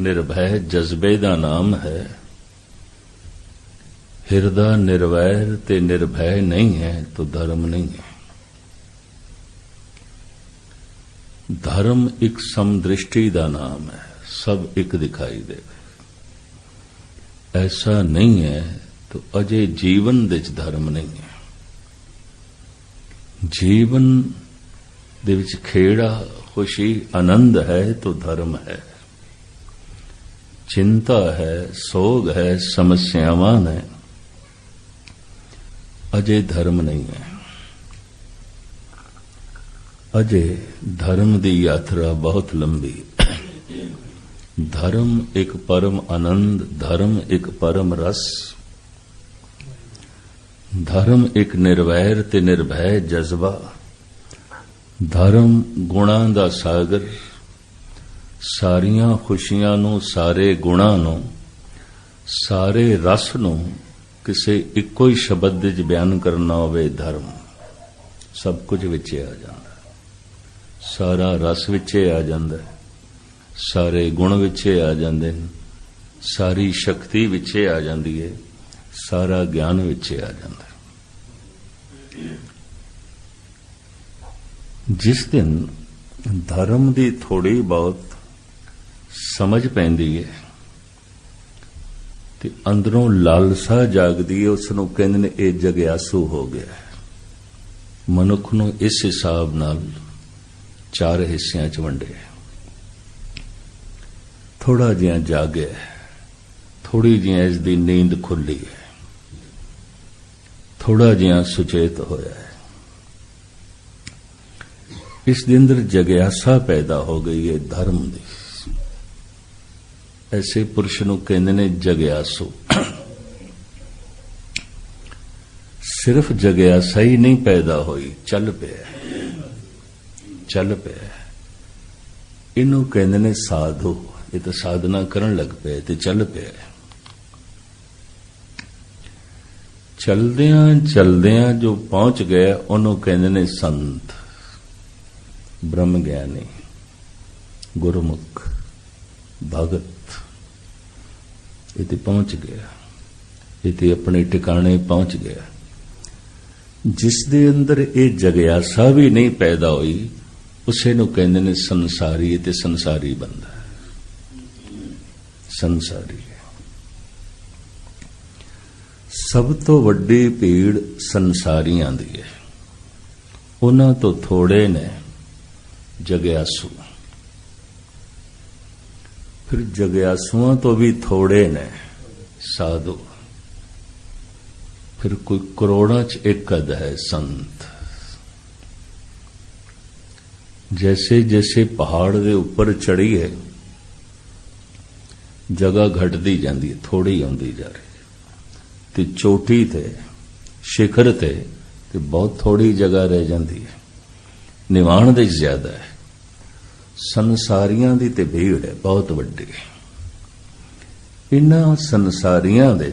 निर्भय जज्बे दा नाम है। हिरदा निर्वैर ते निर्भय नहीं है तो धर्म नहीं है। धर्म एक समदृष्टि दा नाम है, सब एक दिखाई दे। ऐसा नहीं है तो अजे जीवन विच धर्म नहीं है। जीवन दे विच खेड़ा खुशी आनंद है तो धर्म है। चिंता है, सोग है, समस्यावां है, अजे धर्म नहीं है। अजे धर्म की यात्रा बहुत लंबी। धर्म एक परम आनंद, धर्म एक परम रस, धर्म एक निर्वैर ते निर्भय जज्बा, धर्म गुणां दा सागर, सारियां खुशियां नूं, सारे गुणां नूं, सारे रस नूं किसे इक्को ही शब्द विच बयान करना होवे धर्म, सब कुछ विचे आ जांदा। सारा रस विचे आ जांदा, सारे गुण विचे आ जांदे, सारी शक्ति विचे आ जांदी है, सारा ज्ञान विचे आ जांदा। जिस दिन धर्म की थोड़ी बहुत समझ पैंदी है ते अंदरों लालसा जागदी है, उसनूं कहंदे ने ये जग्यासू हो गया है। मनुख नूं इस हिसाब नाल चार हिस्सियां च वंडे। थोड़ा जिहा जागे, थोड़ी जिहा इसकी नींद खुली है, थोड़ा जिहा सुचेत होया है। इस दे अंदर जग्यासा पैदा हो गई है धर्म की। ऐसे पुरुष नूं कहंदे ने जग्यासू। सिर्फ जग्यासा ही नहीं पैदा हुई, चल पिया, चल पिया। इनू कहंदे ने साधु। ये तो साधना करन लग पे ते चल पिया। चलदियां चलदियां जो पहुंच गए उन्हों कहंदे ने संत, ब्रह्म ज्ञानी, गुरमुख, भगत। इते पहुंच गया, इते अपने ठिकाने पहुंच गया। जिस दे अंदर ये जग्यासा भी नहीं पैदा हुई उसे नूं कहंदे ने संसारी। ते संसारी बंदा है, संसारी है। सब तो वड्डी भीड़ संसारियां दी है, उन्हां तो थोड़े ने जग्यासू। फिर जग्यासुआं तो भी थोड़े ने साधु। फिर कोई करोड़ां च एक अद है संत। जैसे जैसे पहाड़ के ऊपर चढ़ी है जगह घटती जाती है, थोड़ी आती जा रही है। ते चोटी थे, शिखर थे ते बहुत थोड़ी जगह रह जाती है, निवाण दे ज्यादा है। संसारियां दी ते भीड़ है बहुत वड्डी। इन्हां संसारियां दे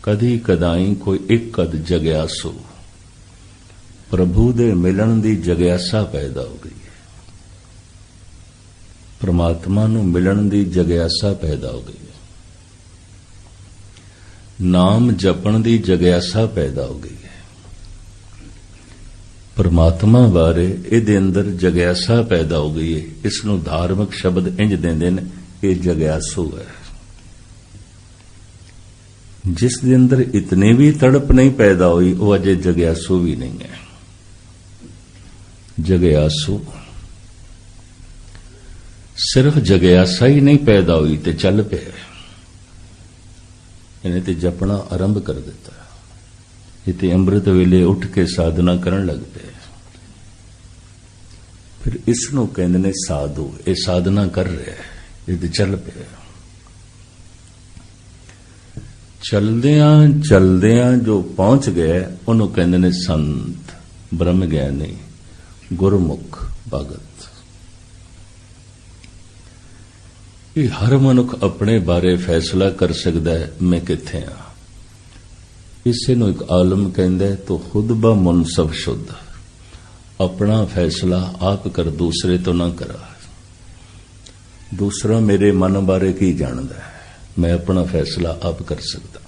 कदी कदाई कोई एक कद जग्यासू, प्रभु दे मिलन दी जग्यासा पैदा हो गई है। परमात्मा नूं मिलन दी जग्यासा पैदा हो गई है। नाम जपण दी जग्यासा पैदा हो गई है। परमात्मा बारे इहदे अंदर जग्यासा पैदा हो गई है। इसनूं धार्मिक शब्द इंज देंदे ने, ये जग्यासू है। जिस दे अंदर इतनी भी तड़प नहीं पैदा हुई वो अजे जग्यासू भी नहीं है। जग्यासू सिर्फ जग्यासा ही नहीं पैदा हुई ते चल पे, इन्हें ते जपना आरंभ कर दिता। इते अमृत वेले उठ के साधना करन लग पे। फिर इसनों कहंदे ने साधु। ये साधना कर रहे है, ये ते चल पे। चलदियां चलदियां जो पहुंच गए उन्होंने कहंदे ने संत, ब्रह्म ज्ञानी, गुरमुख, भगत। ये हर मनुख अपने बारे फैसला कर सकता है, मैं किथे हाँ। इसे नूं एक आलम कहंदे तो खुद ब मुनसफ शुद्ध। अपना फैसला आप कर, दूसरे तो ना करा। दूसरा मेरे मन बारे की जानदा है, मैं अपना फैसला आप कर सकता।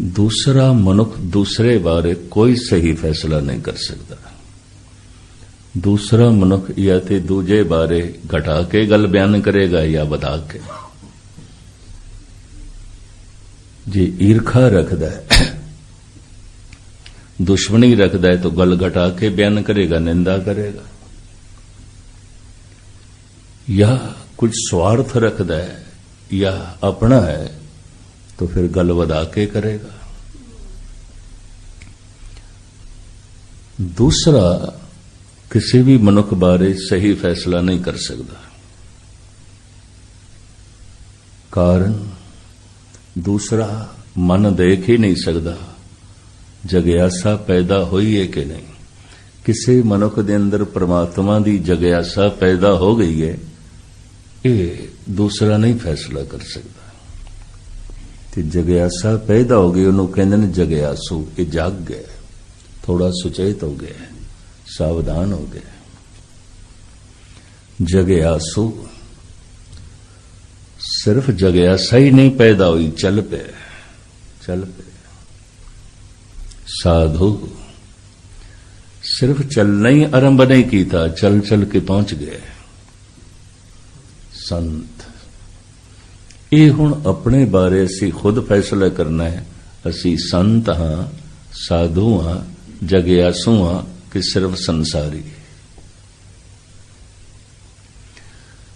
दूसरा मनुख दूसरे बारे कोई सही फैसला नहीं कर सकता। दूसरा मनुख या तो दूजे बारे घटा के गल बयान करेगा या बधा के। जे ईर्खा रखदा है, दुश्मनी रखदा है, तो गल घटा के बयान करेगा, निंदा करेगा। या कुछ स्वार्थ रखदा है या अपना है, तो फिर गल वधा के करेगा। दूसरा किसी भी मनुख बारे सही फैसला नहीं कर सकता। कारण दूसरा मन देख ही नहीं सकता जगियासा पैदा हुई है कि नहीं। किसी मनुख दे अंदर परमात्मा दी जगियासा पैदा हो गई है, ये दूसरा नहीं फैसला कर सकता। ते जगियासा पैदा हो गई, उन्होंने कहते हैं जगियासू, ये जाग गए, थोड़ा सुचेत हो गए, सावधान हो गए। जगियासू सिर्फ जगियासा ही नहीं पैदा हुई, चल पे। साधु सिर्फ चलना ही आरंभ नहीं की था, चल चल के पहुंच गए। संत ये हुण अपने बारे असी खुद फैसला करना है, असी संत हां, साधु हां, जगियासू हां कि सिर्फ संसारी।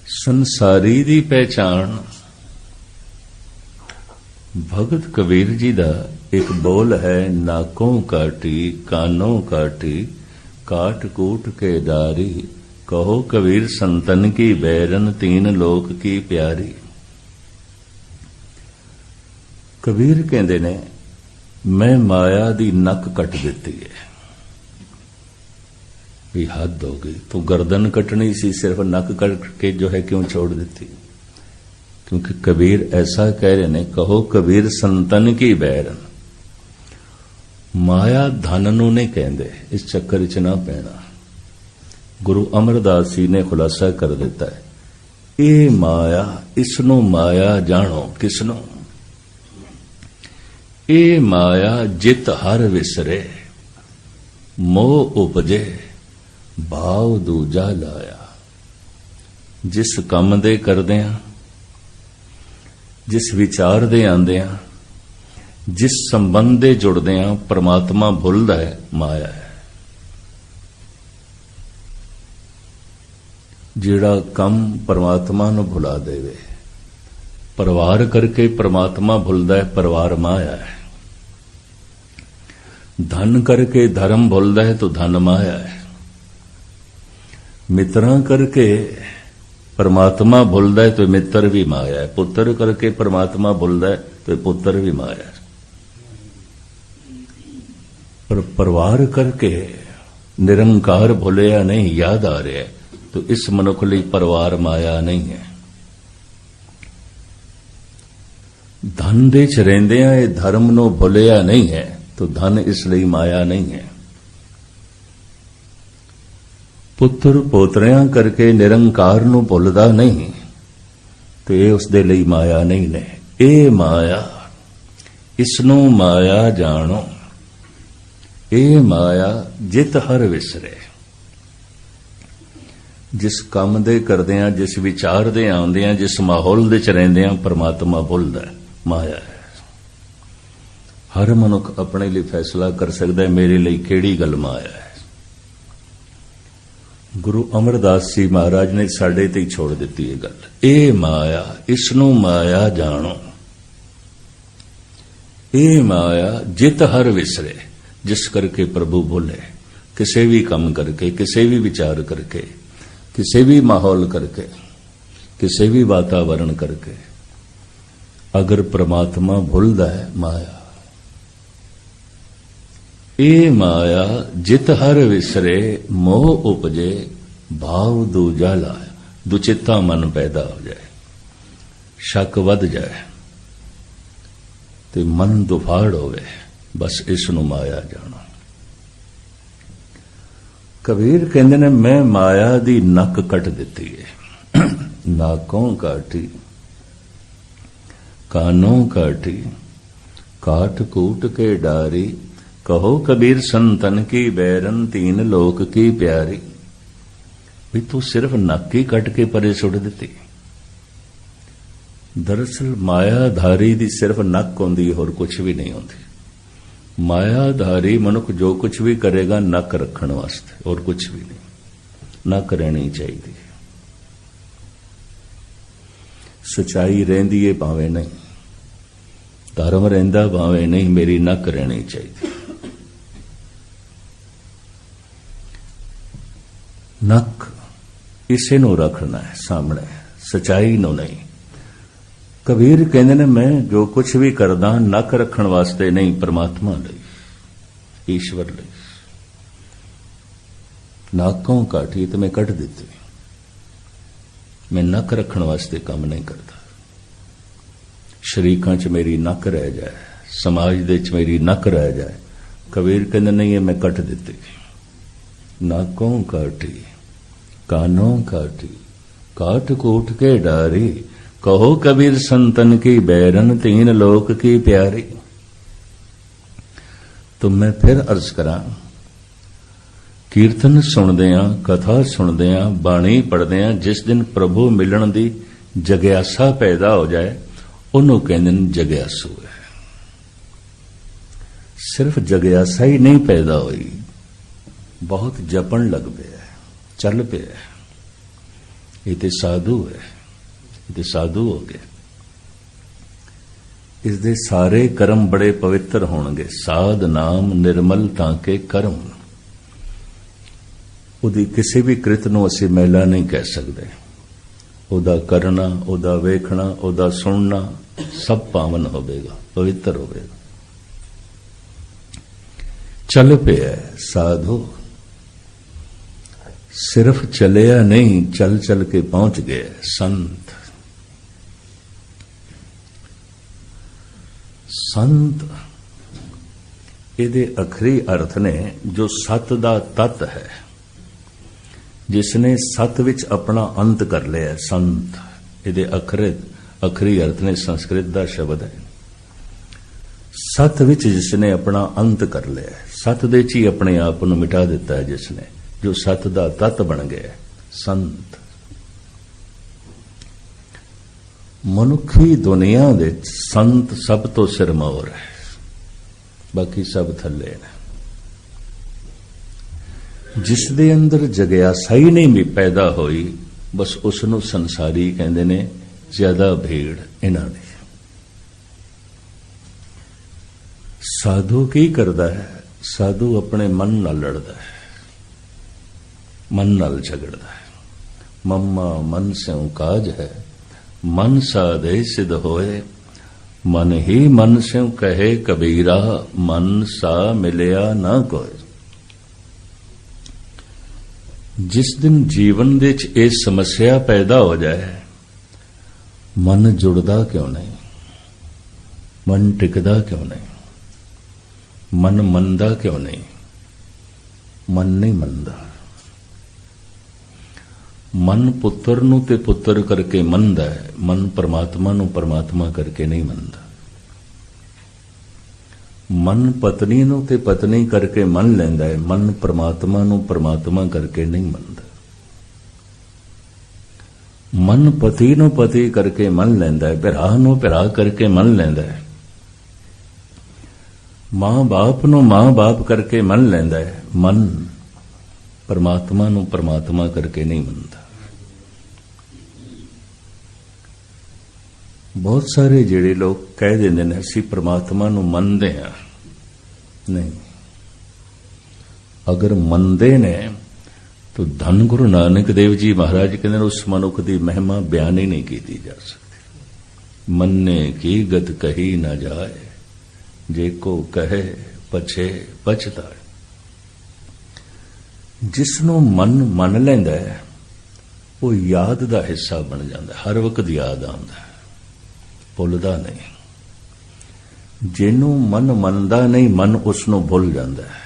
संसारी दी पहचान भगत कबीर जी दा एक बोल है, नाकों काटी कानों काटी काट कूट के डारी, कहो कबीर संतन की बैरन तीन लोक की प्यारी। कबीर कहते ने मैं माया दी नक कट देती है। भी हद हो गई, तो गर्दन कटनी सी, सिर्फ नक कट के जो है क्यों छोड़ देती। क्योंकि कबीर ऐसा कह रहे ने, कहो कबीर संतन की बैरन। माया धन नूं नहीं कहंदे, इस चक्कर च ना पैना। गुरु अमरदास जी ने खुलासा कर दिता है, ये माया, इसनों माया जानो किसनों। ये माया जित हर विसरे, मोह उपजे भाव दूजा लाया। जिस काम दे करदे आ, जिस विचार दे आंदे आ, जिस संबंध दे जुड़दे आ, परमात्मा भुलदा है, माया है। जिहड़ा कम परमात्मा नूं भुला देवे, परिवार करके परमात्मा भुलदा है, परिवार माया है। धन करके धर्म भुलदा है, तो धन माया है। मित्रां करके परमात्मा भुलदा है, तो मित्र भी माया है। पुत्र करके परमात्मा भुलदा है, तो पुत्र भी माया है। पर परिवार करके निरंकार भुलिया नहीं, याद आ रहा है, तो इस मनुख लई परिवार माया नहीं है। धन दे च रहिंदे आ, ये धर्म नूं भुलिया नहीं है, तो धन इसलिए माया नहीं है। पुत्र पोतरियां करके निरंकार नूं भुलदा नहीं, तो ये उसदे लई माया नहीं ने। ए माया इसनूं माया जानो, ए माया जित हर विसरे। जिस काम दे करदे आ, जिस विचार दे आउंदे आ, जिस माहौल दे च रहिंदे आ, परमात्मा भुलदा है, माया है। हर मनुख अपने लिए फैसला कर सकता है, मेरे लिए केड़ी गल माया है। गुरु अमरदास जी महाराज ने साडे ते ही छोड़ दी है गल। ए माया इसनूं माया जानो, ए माया जित हर विसरे। जिस करके प्रभु भूले, किसी भी काम करके, किसी भी विचार करके, किसी भी माहौल करके, किसी भी वातावरण करके, अगर परमात्मा भूलदा है, माया। ए माया जित हर विसरे, मोह उपजे भाव दूजा लाया। दुचित्ता मन पैदा हो जाए, शक वध जाए, ते मन दुफाड़ होवे, बस इसनूं माया जानो। कबीर कहंदे ने मैं माया दी नक कट दिती है। नाकों काटी कानों काटी काट कूट के डारी, कहो कबीर संतन की बैरन तीन लोक की प्यारी। भी तू सिर्फ नक ही कट के परे सुट दिती। दरअसल मायाधारी दी सिर्फ नक होंदी, होर कुछ भी नहीं होंदी। मायाधारी मनुख जो कुछ भी करेगा नक रखण वास्ते, और कुछ भी नहीं। नक रहनी चाहिए। सच्चाई रहिंदी है भावें नहीं, धर्म रहिंदा भावें नहीं, मेरी नक रहनी चाहिए। नक इसे नूं रखना है सामने, सच्चाई नूं नहीं। कबीर कहंदे ने मैं जो कुछ भी करदा नक रखण वास्ते नहीं, परमात्मा लई, ईश्वर लई। नाकों काटी तो मैं कट दिती। मैं नक रखण वास्ते काम नहीं करता। शरीकां च मेरी नक रह जाए, समाज दे च मेरी नक रह जाए। कबीर कहंदे नहीं, मैं कट दिती। नाकों काटी कानों काटी काट कूट के डारी, कहो कबीर संतन की बैरन तीन लोक की प्यारी। तो मैं फिर अर्ज करा, कीर्तन सुनदियां, कथा सुनदियां, बाणी पढ़दियां जिस दिन प्रभु मिलण दी जग्यासा पैदा हो जाए, उन्हों कहंदे ने जग्यासू है। सिर्फ जग्यासा ही नहीं पैदा हुई, बहुत जपन लग पिया, चल पिया। ये तो साधु है, ये तो साधु हो गए। इसदे सारे कर्म बड़े पवित्र होणगे। साध नाम निर्मल ताके कर्म। उदी किसी भी कृत नूं असीं मैला नहीं कह सकते। उदा करना, उदा वेखना, उदा सुनना सब पावन होवेगा, पवित्र होवेगा। चल पिया साधु, सिर्फ चलिया नहीं, चल चल के पहुंच गए संत। संत इहदे अखरी अर्थ ने जो सत दा तत है, जिसने सत विच अपना अंत कर लिया, संत। इहदे अखरी अर्थ ने संस्कृत दा शब्द है। सत विच जिसने अपना अंत कर लिया, सत दे च ही अपने आप नूं मिटा दिता है जिसने, जो सत दा तत बन गया संत। मनुखी दुनिया दे संत सब तो सिरमौर है, बाकी सब थल्ले ने। जिस दे अंदर जग्यासा ही नहीं भी पैदा होई, बस उसनों संसारी कहंदे ने, ज्यादा भीड़ इन्हां दी। साधु की करदा है? साधु अपने मन नाल लड़दा है, मन नाल झगड़दा है। मम्मा मन स्यों काज है, मन साधे सिद्ध होए। मन ही मन स्यों कहे कबीरा, मन सा मिलिया ना कोई। जिस दिन जीवन दे च इह समस्या पैदा हो जाए, मन जुड़दा क्यों नहीं, मन टिकदा क्यों नहीं, मन मनदा क्यों नहीं? मन नहीं मनदा। मन पुत्र नूं ते पुत्र करके मनदा है, मन परमात्मा नूं परमात्मा करके नहीं मनदा। मन पत्नी नूं ते पत्नी करके मन लैंदा है, मन परमात्मा नूं परमात्मा करके नहीं मनदा। मन पति नूं पति करके मन लैंदा है, भरा नूं भरा करके मन लैंदा है। मां बाप नूं मां बाप करके मन लैंदा है, मन परमात्मा नूं परमात्मा करके नहीं मनदा। बहुत सारे जिहड़े लोग कह देंदे ने असीं परमात्मा नूं मनदे हां, नहीं। अगर मनदे ने तो धन गुरु नानक देव जी महाराज कहंदे ने उस मनुख दी महिमा बयान ही नहीं की जा सकती। मन्ने की गत कही ना जाए, जे को कहे पछे पछताए। जिसनों मन मन लैंदा है, वो याद दा हिस्सा बन जाता है, हर वक्त याद आउंदा है, भुलदा नहीं। जिन्हों मन मनदा नहीं, मन उसनों भुल जाता है।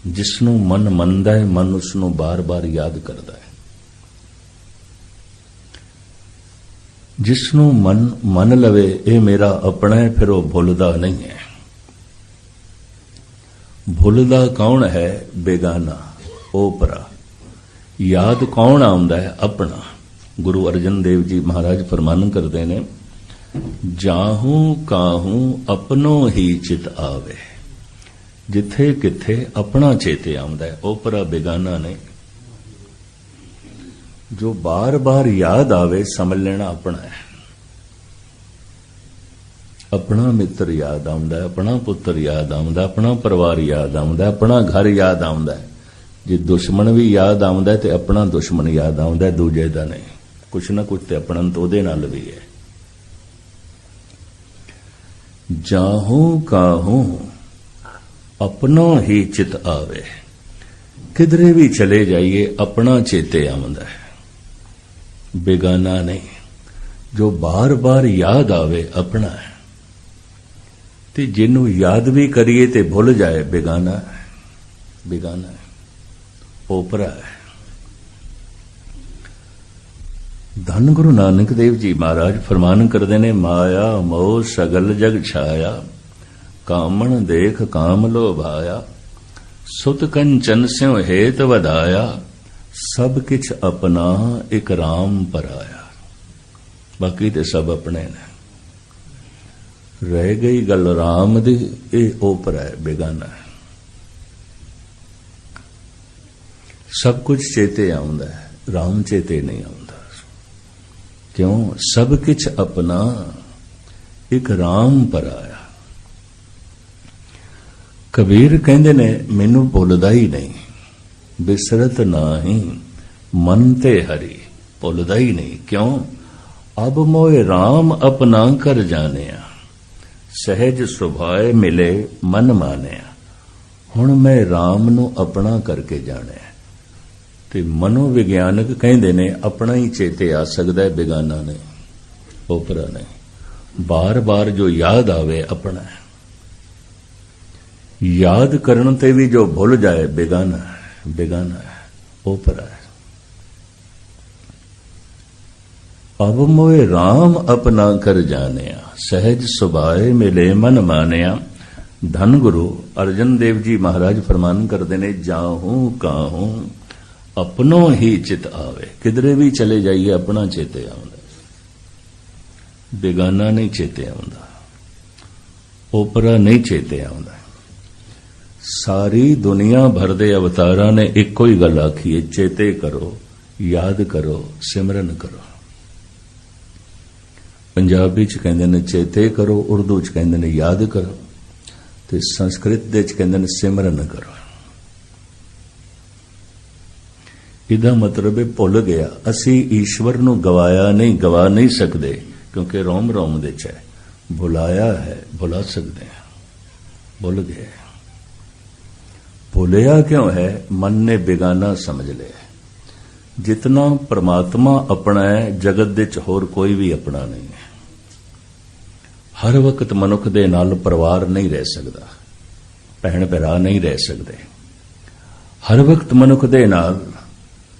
जिसनों मन मनदा है, मन उसनों बार बार याद करता है। जिसनों मन लवे ये मेरा अपना है, फिर वो भुलदा नहीं है। भुलदा कौन है? बेगाना, ओपरा। याद कौन आउंदा है? अपना। गुरु अर्जन देव जी महाराज फरमान करते ने, जाहूं काहूं अपनो ही चित आवे। जिथे किथे अपना चेते आउंदा है, ओपरा बेगाना नहीं। जो बार बार याद आवे समझ लेना अपना है। अपना मित्र याद आउंदा है, अपना पुत्र याद आउंदा, अपना परिवार याद आउंदा, अपना घर याद आउंदा है। जे दुश्मन भी याद आउंदा है ते अपना दुश्मन याद आउंदा है, दूजे दा नहीं। कुछ ना कुछ ते अपना तो उहदे नाल भी है। जाहूं काहूं अपनो ही चित आवे। किधरे भी चले जाइए अपना चेते आउंदा है, बेगाना नहीं। जो बार बार याद आवे अपना है, ते जिन्हों याद भी करिए ते भूल जाए बेगाना है, बेगाना है, ओपरा है। धन गुरु नानक देव जी महाराज फरमान करते ने, माया मोह सगल जग छाया, कामण देख काम लोभाया, सुत कंचन स्यों हेत वधाया, सब किछ अपना एक राम पराया। बाकी ते सब अपने ने, रह गई गल राम दी, ये ओपरा है, बेगाना है। सब कुछ चेते आउंदा है, राम चेते नहीं आउंदा। क्यों? सब किछ अपना एक राम पराया। कबीर कहंदे ने, मैनू भुलदा ही नहीं, बिसरत नाही मन ते हरि। भुलदा ही नहीं। क्यों? अब मोए राम अपना कर जानिया, सहज सुभाए मिले मन मानिया। हुण मैं राम नू अपना करके जाने। ते मनोविग्यानक कहंदे ने, अपना ही चेते आ सकदा है, बेगाना नहीं, ओपरा नहीं। बार बार जो याद आवे अपना है। याद करन ते भी जो भूल जाए बेगाना है, बेगाना है, ओपरा है। अब मोए राम अपना कर जानिया, सहज सुभाए मिले मन मानिया। धन गुरु अर्जन देव जी महाराज फरमान करते ने, जाहूं काहूं अपनो ही चित आवे। किधरे भी चले जाइए अपना चेते आउंदा, बेगाना नहीं चेते आउंदा, ओपरा नहीं चेते आउंदा। सारी दुनिया भर दे अवतारां ने इको ही गल आखी है, चेते करो, याद करो, सिमरन करो। पंजाबी च कहंदे ने चेते करो, उर्दू च कहंदे ने याद करो, ते संस्कृत दे च कहंदे ने सिमरन करो। इहदा मतलब है भुल गया। असी ईश्वर नू गवाया नहीं, गवा नहीं सकते, क्योंकि रोम रोम दे च है। भुलाया है, भुला सकते हैं, भुल गए। भुलिया क्यों है? मन ने बेगाना समझ लिया। जितना परमात्मा अपना है, जगत दे च होर कोई भी अपना नहीं है। हर वक्त मनुख दे नाल परिवार नहीं रह सकता, भैन भरा नहीं रह सकते। हर वक्त मनुख दे नाल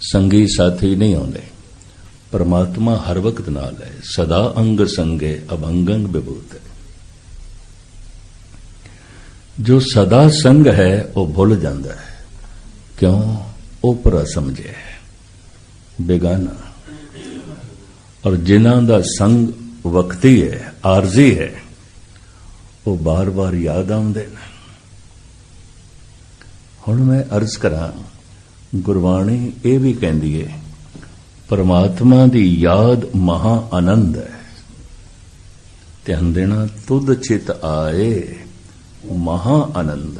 संगी साथी नहीं आउंदे। परमात्मा हर वक्त नाल है, सदा अंग संगे अभंगंग विभूत है। जो सदा संग है वो भूल जाता है। क्यों? ओपरा समझे, बेगाना। और जिन्हां दा संग वक्ती है, आरजी है, वो बार बार याद आउंदे ने। हुण मैं अर्ज करां, गुरबाणी ये भी कहती है, परमात्मा दी याद महा आनंद है। ध्यान देना, तुद चित आए महा आनंद।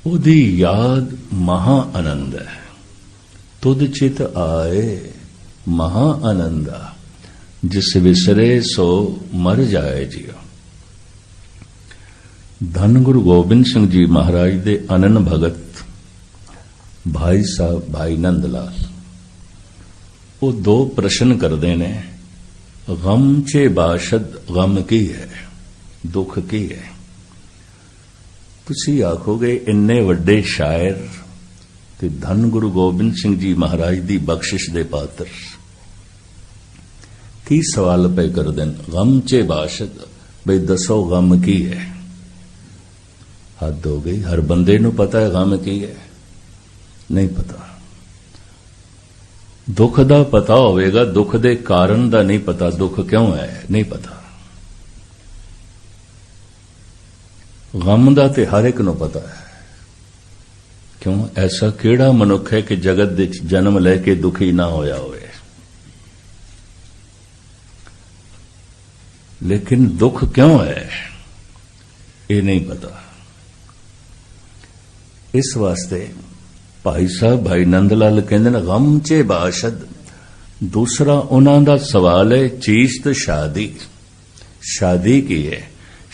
उदी याद महा आनंद है। तुद चित आए महा आनंद, जिस विसरे सो मर जाए जियो। धन गुरु गोबिंद सिंह जी महाराज दे अनन भगत भाई साहब भाई नंद लाल, वो दो प्रश्न करते ने, गम चे बाशद गम की है, दुख की है। तुसी आखोगे इन्ने वड्डे शायर ते धन गुरु गोबिंद सिंह जी महाराज दी बख्शिश दे पात्र, की सवाल पे कर देन, गम चे बाशद, भाई दसो गम की है। हद हो गई, हर बंदे नूं पता है गम की है, नहीं पता। दुख दा पता होवेगा, दुख दे कारण दा नहीं पता, दुख क्यों है नहीं पता। गम दा ते हर एक नूं पता है। क्यों? ऐसा केड़ा मनुख है कि जगत दे जन्म लैके दुखी ना होया होवे। लेकिन दुख क्यों है ये नहीं पता। इस वास्ते भाई साहब भाई नंद लाल कहते हैं गम चे बाशद। दूसरा उन्हां दा सवाल है चीस्त शादी। शादी की है?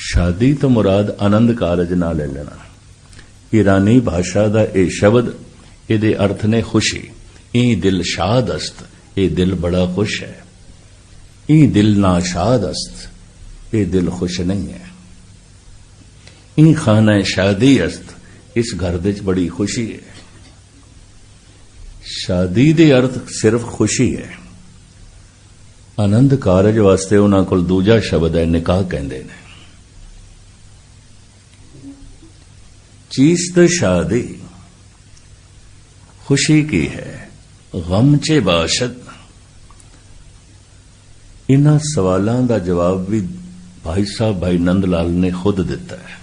शादी तो मुराद आनंद कारज ना ले लेना। ईरानी भाषा दा ए शब्द इहदे अर्थ ने खुशी। ई दिल शाद अस्त, ये दिल बड़ा खुश है। ई दिल ना शाद अस्त, ये दिल खुश नहीं है। ई खाना शादी अस्त, इस घर दे बड़ी खुशी है। शादी दे अर्थ सिर्फ खुशी है। आनंद कारज वास्ते उन्हां कोल दूजा शब्द है निकाह कहंदे ने। चीस्त शादी खुशी की है। गम चे बाशद। इन्हां सवालों का जवाब भी भाई साहब भाई नंद लाल ने खुद दिता है,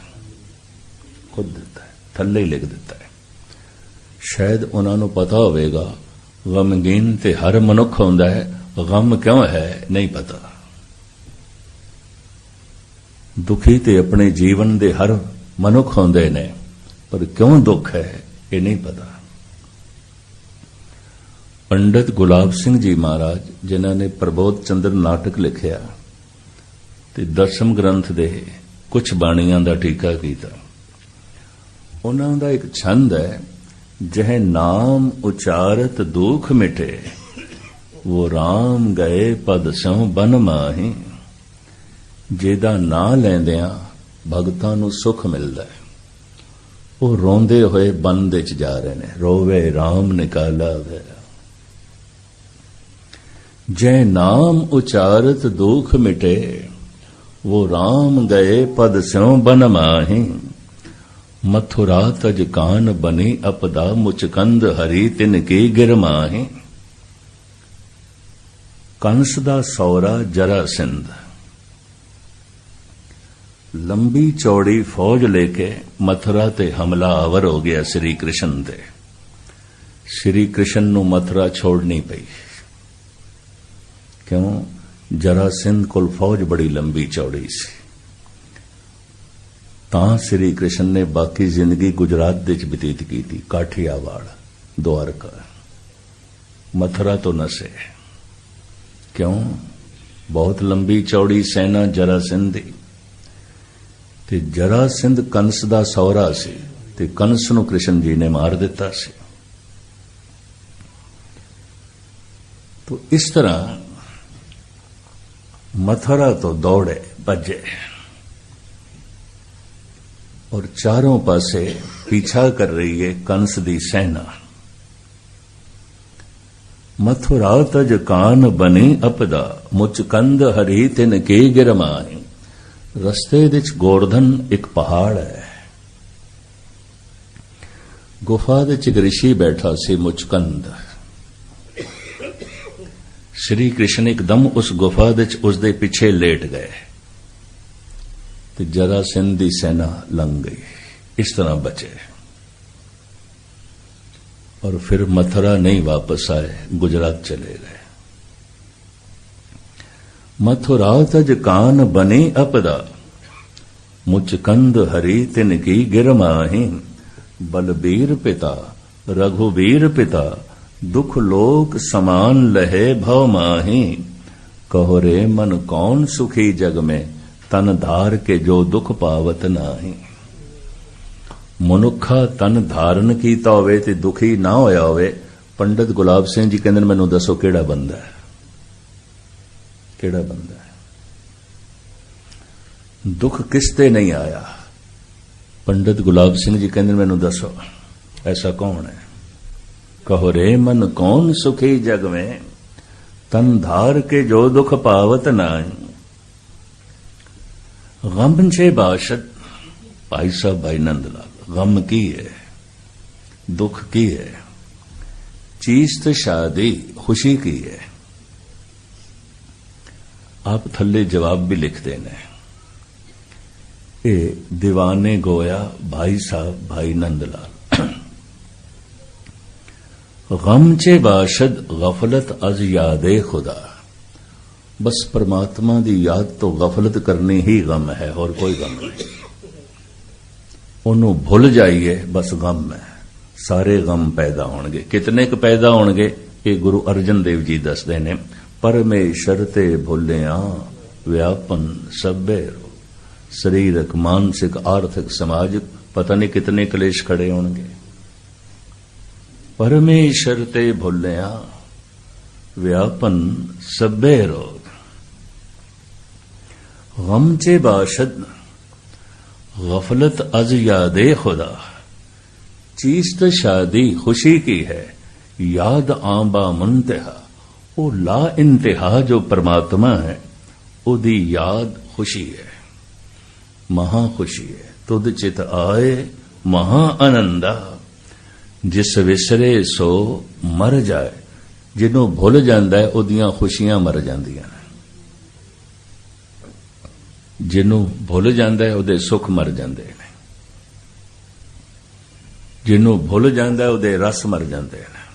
खुद दिता है, थल्ले ही लिख दिता है। शायद उन्होंने पता होगा गमगीन ते हर मनुख होंदा है, गम क्यों है नहीं पता। दुखी ते अपने जीवन दे हर मनुख होंदे ने, पर क्यों दुख है ये नहीं पता। पंडित गुलाब सिंह जी महाराज जिन्होंने प्रबोध चंद्र नाटक लिखिया ते 10वें ग्रंथ दे कुछ बाणियां दा टीका कीता, उन्हां दा एक छंद है, जह नाम उचारत दुख मिटे, वो राम गए पद स्यों बन माही। जेदा ना लैंदियां भगतां नूं सुख मिलदा है, वो रोंदे होए बन दे च जा रहे ने। रोवे राम निकाला गया। जय नाम उचारत दुख मिटे, वो राम गए पद स्यों बन माही। मथुरा तज कान बनी अपदा, मुचकंद हरि तिनकी गिरमाही। कंस दा सौरा जरासिंध लंबी चौड़ी फौज लेके मथुरा ते हमला आवर हो गया श्री कृष्ण ते। श्री कृष्ण नूं मथुरा छोड़नी पई। क्यों? जरासिंध कोल फौज बड़ी लंबी चौड़ी सी। तां श्री कृष्ण ने बाकी जिंदगी गुजरात दे च बतीत की थी, काठियावाड़, द्वारका, मथुरा तो नसे। क्यों? बहुत लंबी चौड़ी सेना जरासिंध दी। ते जरासिंध कंस दा सौरा सी, ते कंस नूं कृष्ण जी ने मार दिता सी। तो इस तरह मथुरा तो दौड़े भजे और चारों पासे पीछा कर रही है कंस दी सेना। मथुरा तज कान बनी अपदा, मुचकंद हरि तिन के गिरमाई। रस्ते विच गोवर्धन एक पहाड़ है। गुफा विच एक ऋषि बैठा सी मुचकंद। श्री कृष्ण एकदम उस गुफा विच उसदे पीछे लेट गए तो जरासिंध दी सेना लंघ गई। इस तरह बचे और फिर मथुरा नहीं वापस आए, गुजरात चले गए। मथुरा तज कान बनी अपदा, मुचकंद हरि तिनकी गिरमाही। बलबीर पिता रघुवीर पिता, दुख लोक समान लहे भव माही। कहो रे मन कौन सुखी जग में, तन धार के जो दुख पावत नाही। मनुखा तन धारण कीता होवे ते दुखी ना होया होवे। पंडित गुलाब सिंह जी कहंदे मैनूं दसो केड़ा बंदा है, केड़ा बंदा है। दुख किसते नहीं आया? पंडित गुलाब सिंह जी कहंदे मैनूं दसो ऐसा कौन है। कहो रे मन कौन सुखी जग में, तन धार के जो दुख पावत नाई, गम छे बाशद। भाई साहब भाई नंदलाल, गम की है, दुख की है, चीज तो शादी खुशी की है। आप थल्ले जवाब भी लिखते ने, ये दीवाने गोया भाई साहब भाई नंदलाल। गम चे बाशद गफलत अज यादे खुदा। बस परमात्मा दी याद तो गफलत करनी ही गम है, और कोई गम नहीं। ओनू भुल जाइए बस गम है। सारे गम पैदा होणगे। कितने क पैदा होणगे? ये गुरु अर्जन देव जी दसदे ने। परमेश्वर ते भुलिया व्यापन सभे रो। शरीरक, मानसिक, आर्थिक, समाजिक, पता नहीं कितने कलेश खड़े होणगे। परमेश्वर ते भुलिया व्यापन सभे रोग। गम चे बाशद गफलत अज यादे खुदा। चीज तो शादी खुशी की है, याद आंबा मुंतहा। वो ला इंतहा जो परमात्मा है, ओदी याद खुशी है, महा खुशी है। तुद चित आए महा आनंदा। जिस विसरे सो मर जाए। जिन्हों भुल जाता है ओदियां खुशियां मर जांदियां ने। जिन्हों भुल जाता है ओदे सुख मर जाते हैं। जिन्हों भुल जाता है ओदे रस मर जाते हैं।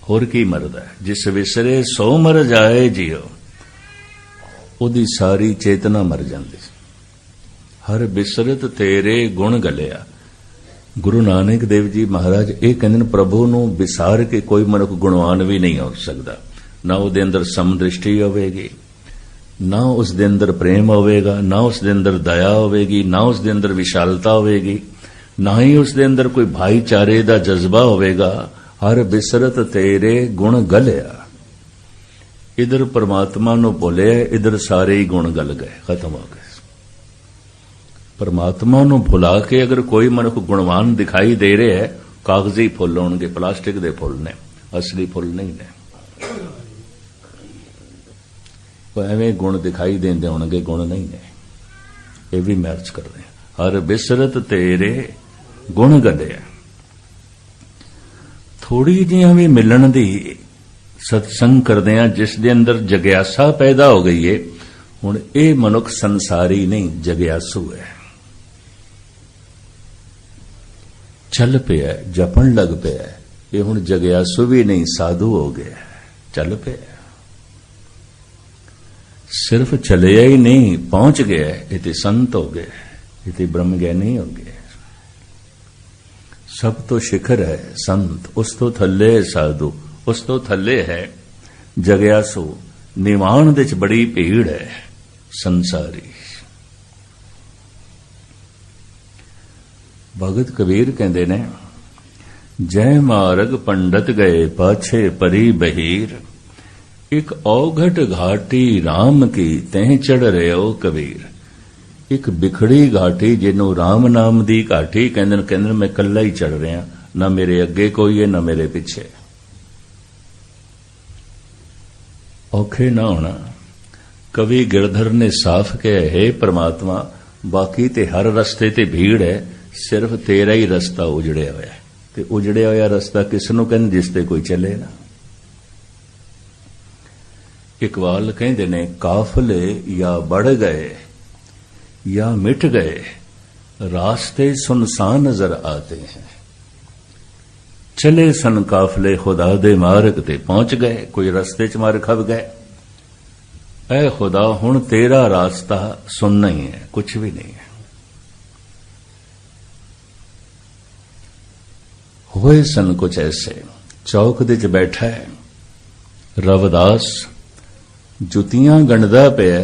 होर की मरदा है? जिस विसरे सो मर जाए जियो। ओदी सारी चेतना मर जाती। हर बिसरत तेरे गुण गलिया। गुरु नानक देव जी महाराज ये कहते प्रभु नूं विसार के कोई मनुख गुणवान भी नहीं हो सकता। ना उहदे अंदर समदृष्टि होवेगी, ना उस दे अंदर प्रेम होवेगा, ना उस दे अंदर दया होवेगी, ना उस दे अंदर विशालता होवेगी, ना ही उस दे अंदर कोई भाईचारे दा जज्बा होवेगा। हर बिसरत तेरे गुण गलिया। इधर परमात्मा नूं भुलिया, इधर सारे ही गुण गल गए, खत्म हो गए। परमात्मा नूं भुला के अगर कोई मनुख गुणवान दिखाई दे रहा है, कागजी फुल होणगे, प्लास्टिक दे फुल ने, असली फुल नहीं ने। एवें गुण दिखाई देंदे होणगे, गुण नहीं ने। ये भी मैच कर रहे हैं। हर बिसरत तेरे गुण गले। थोड़ी जिहा भी मिलन दी सत्संग करदे हैं, जिस दे अंदर जग्यासा पैदा हो गई है। हुण ये मनुख संसारी नहीं, जग्यासु है। चल पिया, जपन लग पिया। ये हुण जग्यासु भी नहीं, साधु हो गया। चल पिया, सिर्फ चलिया ही नहीं, पहुंच गया। ये संत हो गए, ये ब्रह्म ज्ञानी हो गए। सब तो शिखर है संत, उस तो थल्ले है साधु, उस तो थल्ले है जग्यासु। निवाण दे च बड़ी भीड़ है संसारी। भगत कबीर कहते ने, जय मार्ग पंडित गए पाछे परी बहीर। एक औघट घाटी राम की तह चढ़ रहे हो कबीर। एक बिखड़ी घाटी जिन्हों राम नाम दी घाटी कहते मैं कला ही चढ़ रहा, ना मेरे अगे कोई है ना मेरे पिछे। औखे ना होना। कवि गिरधर ने साफ कहा, हे परमात्मा बाकी ते हर रस्ते ते भीड़ है, सिर्फ तेरा ही रस्ता उजड़िया होया। ते उजड़िया होया रस्ता किसनों कहते? जिसते कोई चले ना। इकबाल कहते ने, काफले या बढ़ गए या मिट गए, रास्ते सुनसान नजर आते हैं। चले सन काफले खुदा दे मार्ग ते पहुंच गए, कोई रस्ते च मार खप गए। ऐ खुदा हुण तेरा रास्ता सुनना ही है, कुछ भी नहीं है। होए सन कुछ ऐसे, चौक दे च बैठा है रविदास, जुतियां गंढदा पिया,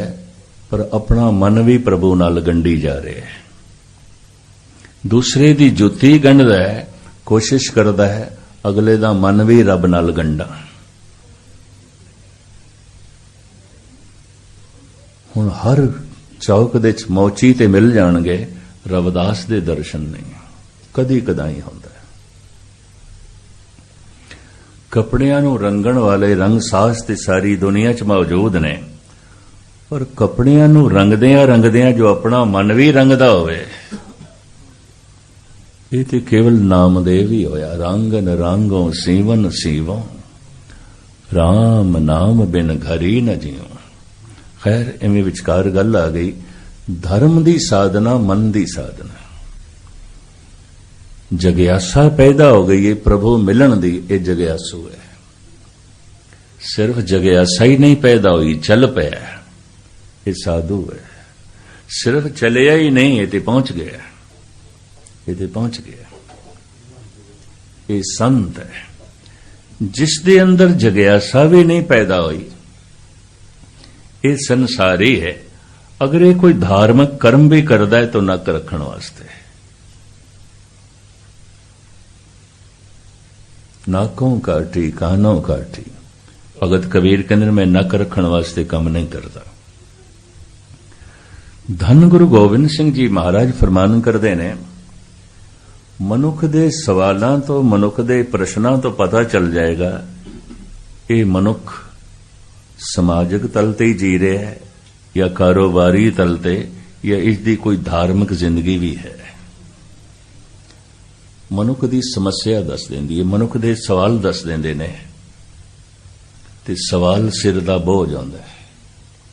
पर अपना मन भी प्रभु नाल गंढी जा रहा है। दूसरे दी जुती गंढदा है, कोशिश करदा है अगले दा मन भी रब नाल गंढा। हुण हर चौक दे च मौची ते मिल जाणगे, रविदास दे दर्शन नहीं, कदी कदाई हुंदा। कपड़ियां नूं रंगण वाले रंग साज ते सारी दुनिया च मौजूद ने, पर कपड़ियां नूं रंगदियां रंगदियां जो अपना मन भी रंगदा होवे, ये तो केवल नामदेव ही होया। रंगन रांगों सीवन सीवों, राम नाम बिन घरी न जियो। खैर इवें विचकार गल आ गई, धर्म दी साधना मन दी साधना, जग्यासा पैदा हो गई है प्रभु मिलन दी, ये जग्यासू है। सिर्फ जग्यासा ही नहीं पैदा हुई, चल पाया, ये साधु है। सिर्फ चलिया ही नहीं, ये ते पहुंच गया, ये ते पहुंच गया, ये संत है। जिस दे अंदर जग्यासा भी नहीं पैदा हुई, ये संसारी है। अगर ये कोई धार्मिक कर्म भी करता है तो नक रखण वास्ते, नाकों काटी कानों काटी। भगत कबीर कहते मैं नक रखण वास्ते काम नहीं करता। धन गुरु गोबिंद सिंह जी महाराज फरमान करते ने, मनुख दे सवालों तो मनुख दे प्रश्नों तो पता चल जाएगा ये मनुख समाजिक तल ते ही जी रहा है या कारोबारी तल ते, या इसकी कोई धार्मिक जिंदगी भी है। मनुख दी समस्या दस देंदी है, मनुख दे सवाल दस देंदे ने, ते सवाल सिर दा बोझ आउंदा है,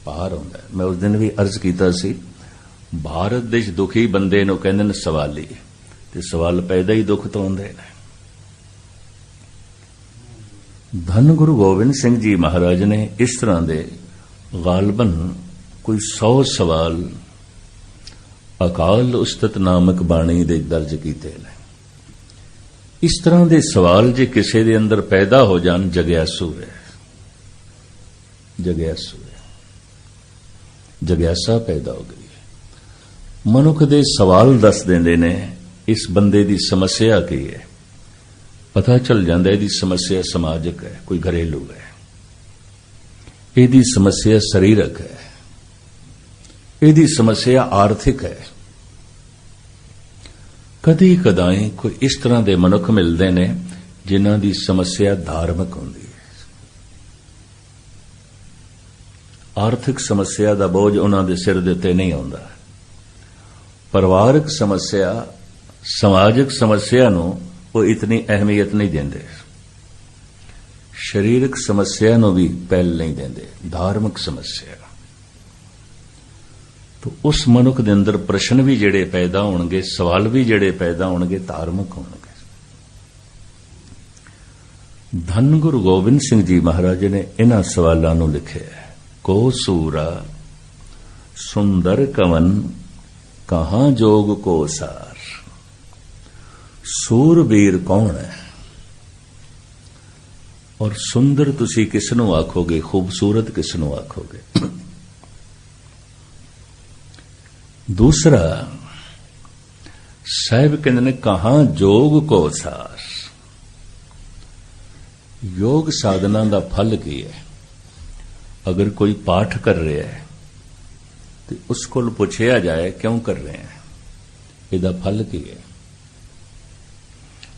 भार आउंदा है। मैं उस दिन भी अर्ज कीता सी, भारत देश दुखी बंदे नूं कहंदे ने सवाली, ते सवाल पैदा ही दुख तो आउंदे ने। धन गुरु गोबिंद सिंह जी महाराज ने इस तरह दे गालबन कोई 100 सवाल अकाल उस्तत नामक बाणी दे दर्ज कीते ने। इस तरह दे सवाल जे किसी दे अंदर पैदा हो जान, जग्यासू है, जग्यासू है, जग्यासा पैदा हो गई है। मनुख दे सवाल दस देंदे ने इस बंदे दी समस्या की है, पता चल जाता है समस्या समाजिक है, कोई घरेलू है, यदी समस्या शरीरक है, यदी समस्या आर्थिक है। कदी कदाई कोई इस तरह के मनुख मिलते ने जिन्हां दी समस्या धार्मिक होंदी है। आर्थिक समस्या का बोझ उन्हां दे सिर दे उत्ते नहीं आउंदा। परिवारक समस्या समाजिक समस्या नूं वो इतनी अहमियत नहीं देंदे, शरीरक समस्या नूं भी पहल नहीं देंदे। धार्मिक समस्या तो उस मनुख दे अंदर प्रश्न भी जिहड़े पैदा होणगे, सवाल भी जिहड़े पैदा होणगे, धार्मिक होणगे। धन गुरु गोबिंद सिंह जी महाराज ने इन्हां सवालों नूं लिखिआ है। को सूरा सुंदर कवन कहां जोग को सार। सूरबीर कौन है और सुंदर तुसी किसनों आखोगे, खूबसूरत किसनों आखोगे। दूसरा साहिब कहते ने कहां जोग को सार। योग साधना का फल की है। अगर कोई पाठ कर रहा है तो उसको पूछया जाए क्यों कर रहे हैं, इसका फल की है।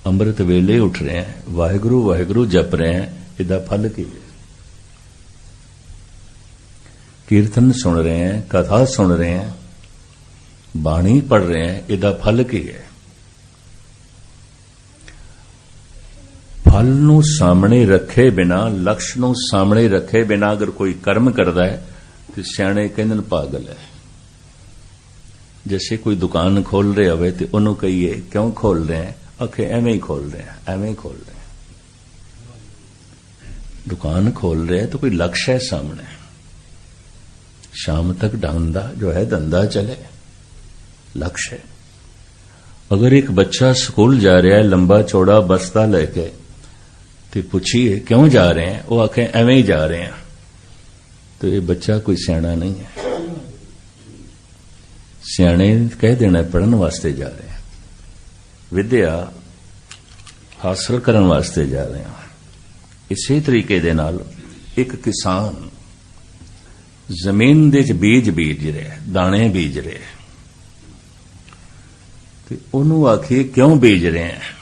अमृत वेले उठ रहे हैं, वाहिगुरु वाहिगुरु जप रहे हैं, इसका फल की है। कीर्तन सुन रहे हैं, कथा सुन रहे हैं, बाणी पढ़ रहे हैं, इसका फल की है। फल नूं सामने रखे बिना, लक्ष्य नूं सामने रखे बिना अगर कोई कर्म करता है तो सियाणे कहंदे ने पागल है। जैसे कोई दुकान खोल रहे होवे तो उन्होंने कहिए क्यों खोल रहे हैं, आखे एवें ही खोल रहे हैं, एवें ही खोल रहे हैं। दुकान खोल रहे हैं तो कोई लक्ष्य है सामने, शाम तक धंधा जो है धंधा चले, लक्ष्य है। अगर एक बच्चा स्कूल जा रहा है लंबा चौड़ा बस्ता लेके तो पूछिए क्यों जा रहे हैं, वो आखे एवें ही जा रहे हैं, तो ये बच्चा कोई सियाणा नहीं है। सियाणे कह देना पढ़न वास्ते जा रहे हैं, विद्या हासिल करने वास्ते जा रहे हैं। इसी तरीके दे नाल एक किसान जमीन दे बीज बीज रहा, दाने बीज रहे, तो उन्होंने आखिए क्यों बीज रहे हैं,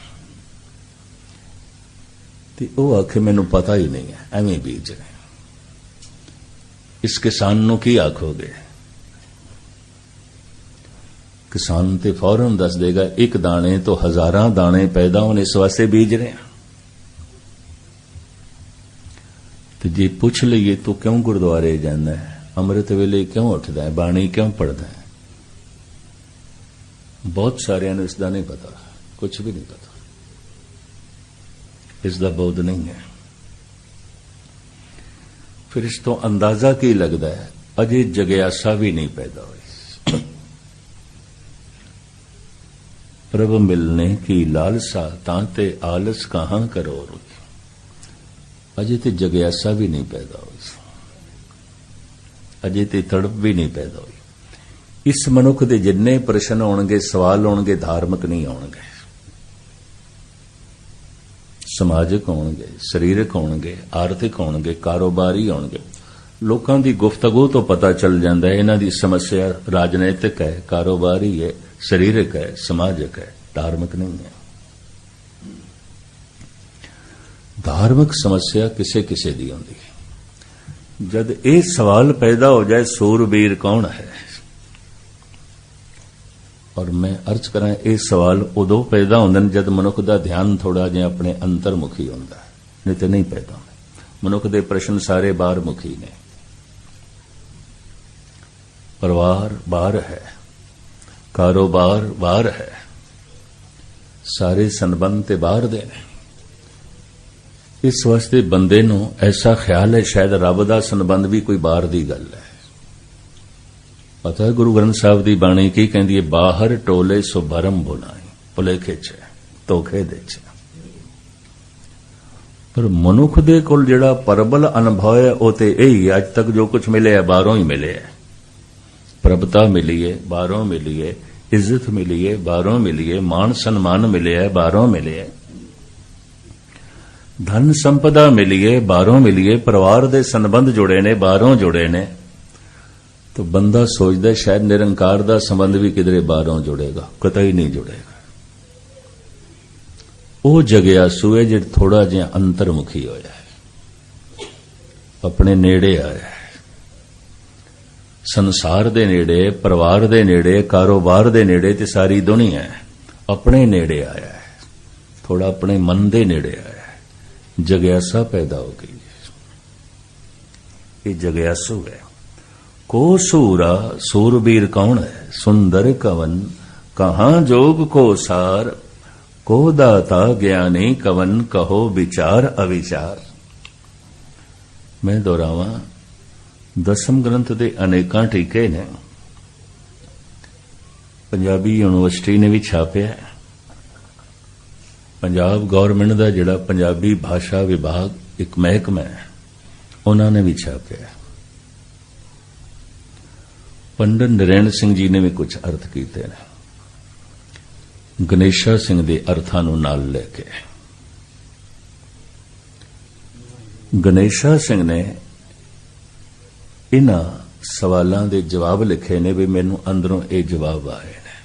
ਤੇ ਉਹ ਆਖੇ ਮੈਨੂੰ ਪਤਾ ਹੀ ਨਹੀਂ ਹੈ, ਐਵੇਂ ਬੀਜ ਰਹੇ। ਇਸ ਕਿਸਾਨ ਨੂੰ ਕੀ ਆਖੋਗੇ? ਕਿਸਾਨ ਤੇ ਫੌਰਨ ਦੱਸ ਦੇਗਾ ਇੱਕ ਦਾਣੇ ਤੋਂ ਹਜ਼ਾਰਾਂ ਦਾਣੇ ਪੈਦਾ ਹੋਣ, ਇਸ ਵਾਸਤੇ ਬੀਜ ਰਹੇ ਹਾਂ। ਤੇ ਜੇ ਪੁੱਛ ਲਈਏ ਤੂੰ ਕਿਉਂ ਗੁਰਦੁਆਰੇ ਜਾਂਦਾ ਹੈ, ਅੰਮ੍ਰਿਤ ਵੇਲੇ ਕਿਉਂ ਉੱਠਦਾ ਹੈ, ਬਾਣੀ ਕਿਉਂ ਪੜਦਾ ਹੈ, ਬਹੁਤ ਸਾਰਿਆਂ ਨੂੰ ਇਸ ਦਾ ਨਹੀਂ ਪਤਾ, ਕੁਝ ਵੀ ਨਹੀਂ ਪਤਾ, ਇਸ ਦਾ ਬੋਧ ਨਹੀਂ ਹੈ। ਫਿਰ ਇਸ ਤੋਂ ਅੰਦਾਜ਼ਾ ਕੀ ਲੱਗਦਾ ਹੈ, ਅਜੇ ਜਗਿਆਸਾ ਵੀ ਨਹੀਂ ਪੈਦਾ ਹੋਈ। ਪ੍ਰਭ ਮਿਲਨੇ ਕੀ ਲਾਲਸਾ ਤਾਂ ਤੇ ਆਲਸ ਕਹਾਂ ਕਰੋ ਰੁਕ, ਅਜੇ ਤੇ ਜਗਿਆਸਾ ਵੀ ਨਹੀਂ ਪੈਦਾ ਹੋਈ, ਅਜੇ ਤੇ ਤੜਪ ਵੀ ਨਹੀਂ ਪੈਦਾ ਹੋਈ। ਇਸ ਮਨੁੱਖ ਦੇ ਜਿੰਨੇ ਪ੍ਰਸ਼ਨ ਆਉਣਗੇ, ਸਵਾਲ ਆਉਣਗੇ, ਧਾਰਮਿਕ ਨਹੀਂ ਆਉਣਗੇ, ਸਮਾਜਿਕ ਹੋਣਗੇ, ਸਰੀਰਕ ਹੋਣਗੇ, ਆਰਥਿਕ ਹੋਣਗੇ, ਕਾਰੋਬਾਰੀ ਹੋਣਗੇ। ਲੋਕਾਂ ਦੀ ਗੁਫ਼ਤਗੂ ਤੋਂ ਪਤਾ ਚੱਲ ਜਾਂਦਾ ਹੈ ਇਹਨਾਂ ਦੀ ਸਮੱਸਿਆ ਰਾਜਨੀਤਿਕ ਹੈ, ਕਾਰੋਬਾਰੀ ਹੈ, ਸਰੀਰਕ ਹੈ, ਸਮਾਜਿਕ ਹੈ, ਧਾਰਮਿਕ ਨਹੀਂ ਹੈ। ਧਾਰਮਿਕ ਸਮੱਸਿਆ ਕਿਸੇ ਕਿਸੇ ਦੀ ਹੁੰਦੀ ਹੈ। ਜਦ ਇਹ ਸਵਾਲ ਪੈਦਾ ਹੋ ਜਾਏ ਸੂਰਬੀਰ ਕੌਣ ਹੈ, ਔਰ ਮੈਂ ਅਰਜ਼ ਕਰਾਂ ਇਹ ਸਵਾਲ ਉਦੋਂ ਪੈਦਾ ਹੁੰਦੇ ਨੇ ਜਦ ਮਨੁੱਖ ਦਾ ਧਿਆਨ ਥੋੜਾ ਜਿਹਾ ਆਪਣੇ ਅੰਤਰਮੁਖੀ ਹੁੰਦਾ ਹੈ, ਨਹੀਂ ਤੇ ਨਹੀਂ ਪੈਦਾ ਹੁੰਦਾ। ਮਨੁੱਖ ਦੇ ਪ੍ਰਸ਼ਨ ਸਾਰੇ ਬਾਹਰਮੁਖੀ ਨੇ। ਪਰਿਵਾਰ ਬਾਹਰ ਹੈ, ਕਾਰੋਬਾਰ ਬਾਹਰ ਹੈ, ਸਾਰੇ ਸੰਬੰਧ ਤੇ ਬਾਹਰ ਦੇ ਨੇ। ਇਸ ਵਾਸਤੇ ਬੰਦੇ ਨੂੰ ਐਸਾ ਖਿਆਲ ਹੈ ਸ਼ਾਇਦ ਰੱਬ ਦਾ ਸੰਬੰਧ ਵੀ ਕੋਈ ਬਾਹਰ ਦੀ ਗੱਲ ਹੈ। ਪਤਾ ਹੈ ਗੁਰੂ ਗ੍ਰੰਥ ਸਾਹਿਬ ਦੀ ਬਾਣੀ ਕੀ ਕਹਿੰਦੀ ਹੈ, ਬਾਹਰ ਟੋਲੇ ਸੋ ਭਰਮ ਬੁਲਾਈ, ਭੁਲੇਖੇ ਚ, ਧੋਖੇ ਦੇ ਚ। ਪਰ ਮਨੁੱਖ ਦੇ ਕੋਲ ਜਿਹੜਾ ਪਰਬਲ ਅਨੁਭਵ ਹੈ ਉਹ ਤੇ ਇਹੀ ਅੱਜ ਤੱਕ ਜੋ ਕੁਝ ਮਿਲਿਆ ਬਾਹਰੋਂ ਹੀ ਮਿਲਿਆ। ਪ੍ਰਭਤਾ ਮਿਲੀ ਹੈ, ਬਾਹਰੋਂ ਮਿਲੀ ਹੈ, ਇੱਜ਼ਤ ਮਿਲੀ ਹੈ, ਬਾਹਰੋਂ ਮਿਲੀ ਹੈ, ਮਾਣ ਸਨਮਾਨ ਮਿਲਿਆ ਹੈ, ਬਾਹਰੋਂ ਮਿਲਿਆ ਹੈ, ਧਨ ਸੰਪਦਾ ਮਿਲੀ ਹੈ, ਬਾਹਰੋਂ ਮਿਲੀ ਹੈ, ਪਰਿਵਾਰ ਦੇ ਸੰਬੰਧ ਜੁੜੇ ਨੇ, ਬਾਹਰੋਂ ਜੁੜੇ ਨੇ। तो बंदा सोचता शायद निरंकार का संबंध भी किधरे बाहरों जुड़ेगा, कतई नहीं जुड़ेगा। वो जगियासू है जो थोड़ा जिहा अंतर्मुखी होया है, अपने नेड़े आया है, संसार दे नेड़े, परिवार दे नेड़े, कारोबार दे नेड़े ते सारी दुनिया है, अपने नेड़े आया है, थोड़ा अपने मन दे नेड़े आया है, जगियासा पैदा हो गई। ये जगियासू है। को सूरा, सूरबीर कौन है, सुंदर कवन कहाँ जोग को सार, को दाता ज्ञानी कवन कहो विचार अविचार। मैं दोहरावां, दसम ग्रंथ दे अनेकां टीके ने पंजाबी यूनिवर्सिटी ने भी छापिया है। पंजाब गौरमेंट का जिहड़ा पंजाबी भाषा विभाग एक महकमा है उन्होंने भी छापिया है। पंडित नरैण सिंह जी ने भी कुछ अर्थ कीते ने, गणेशा सिंह दे अर्थां नूं नाल लेके। गणेशा सिंह ने इन्हां सवालां दे जवाब लिखे ने भी मैनूं अंदरों ये जवाब आए ने,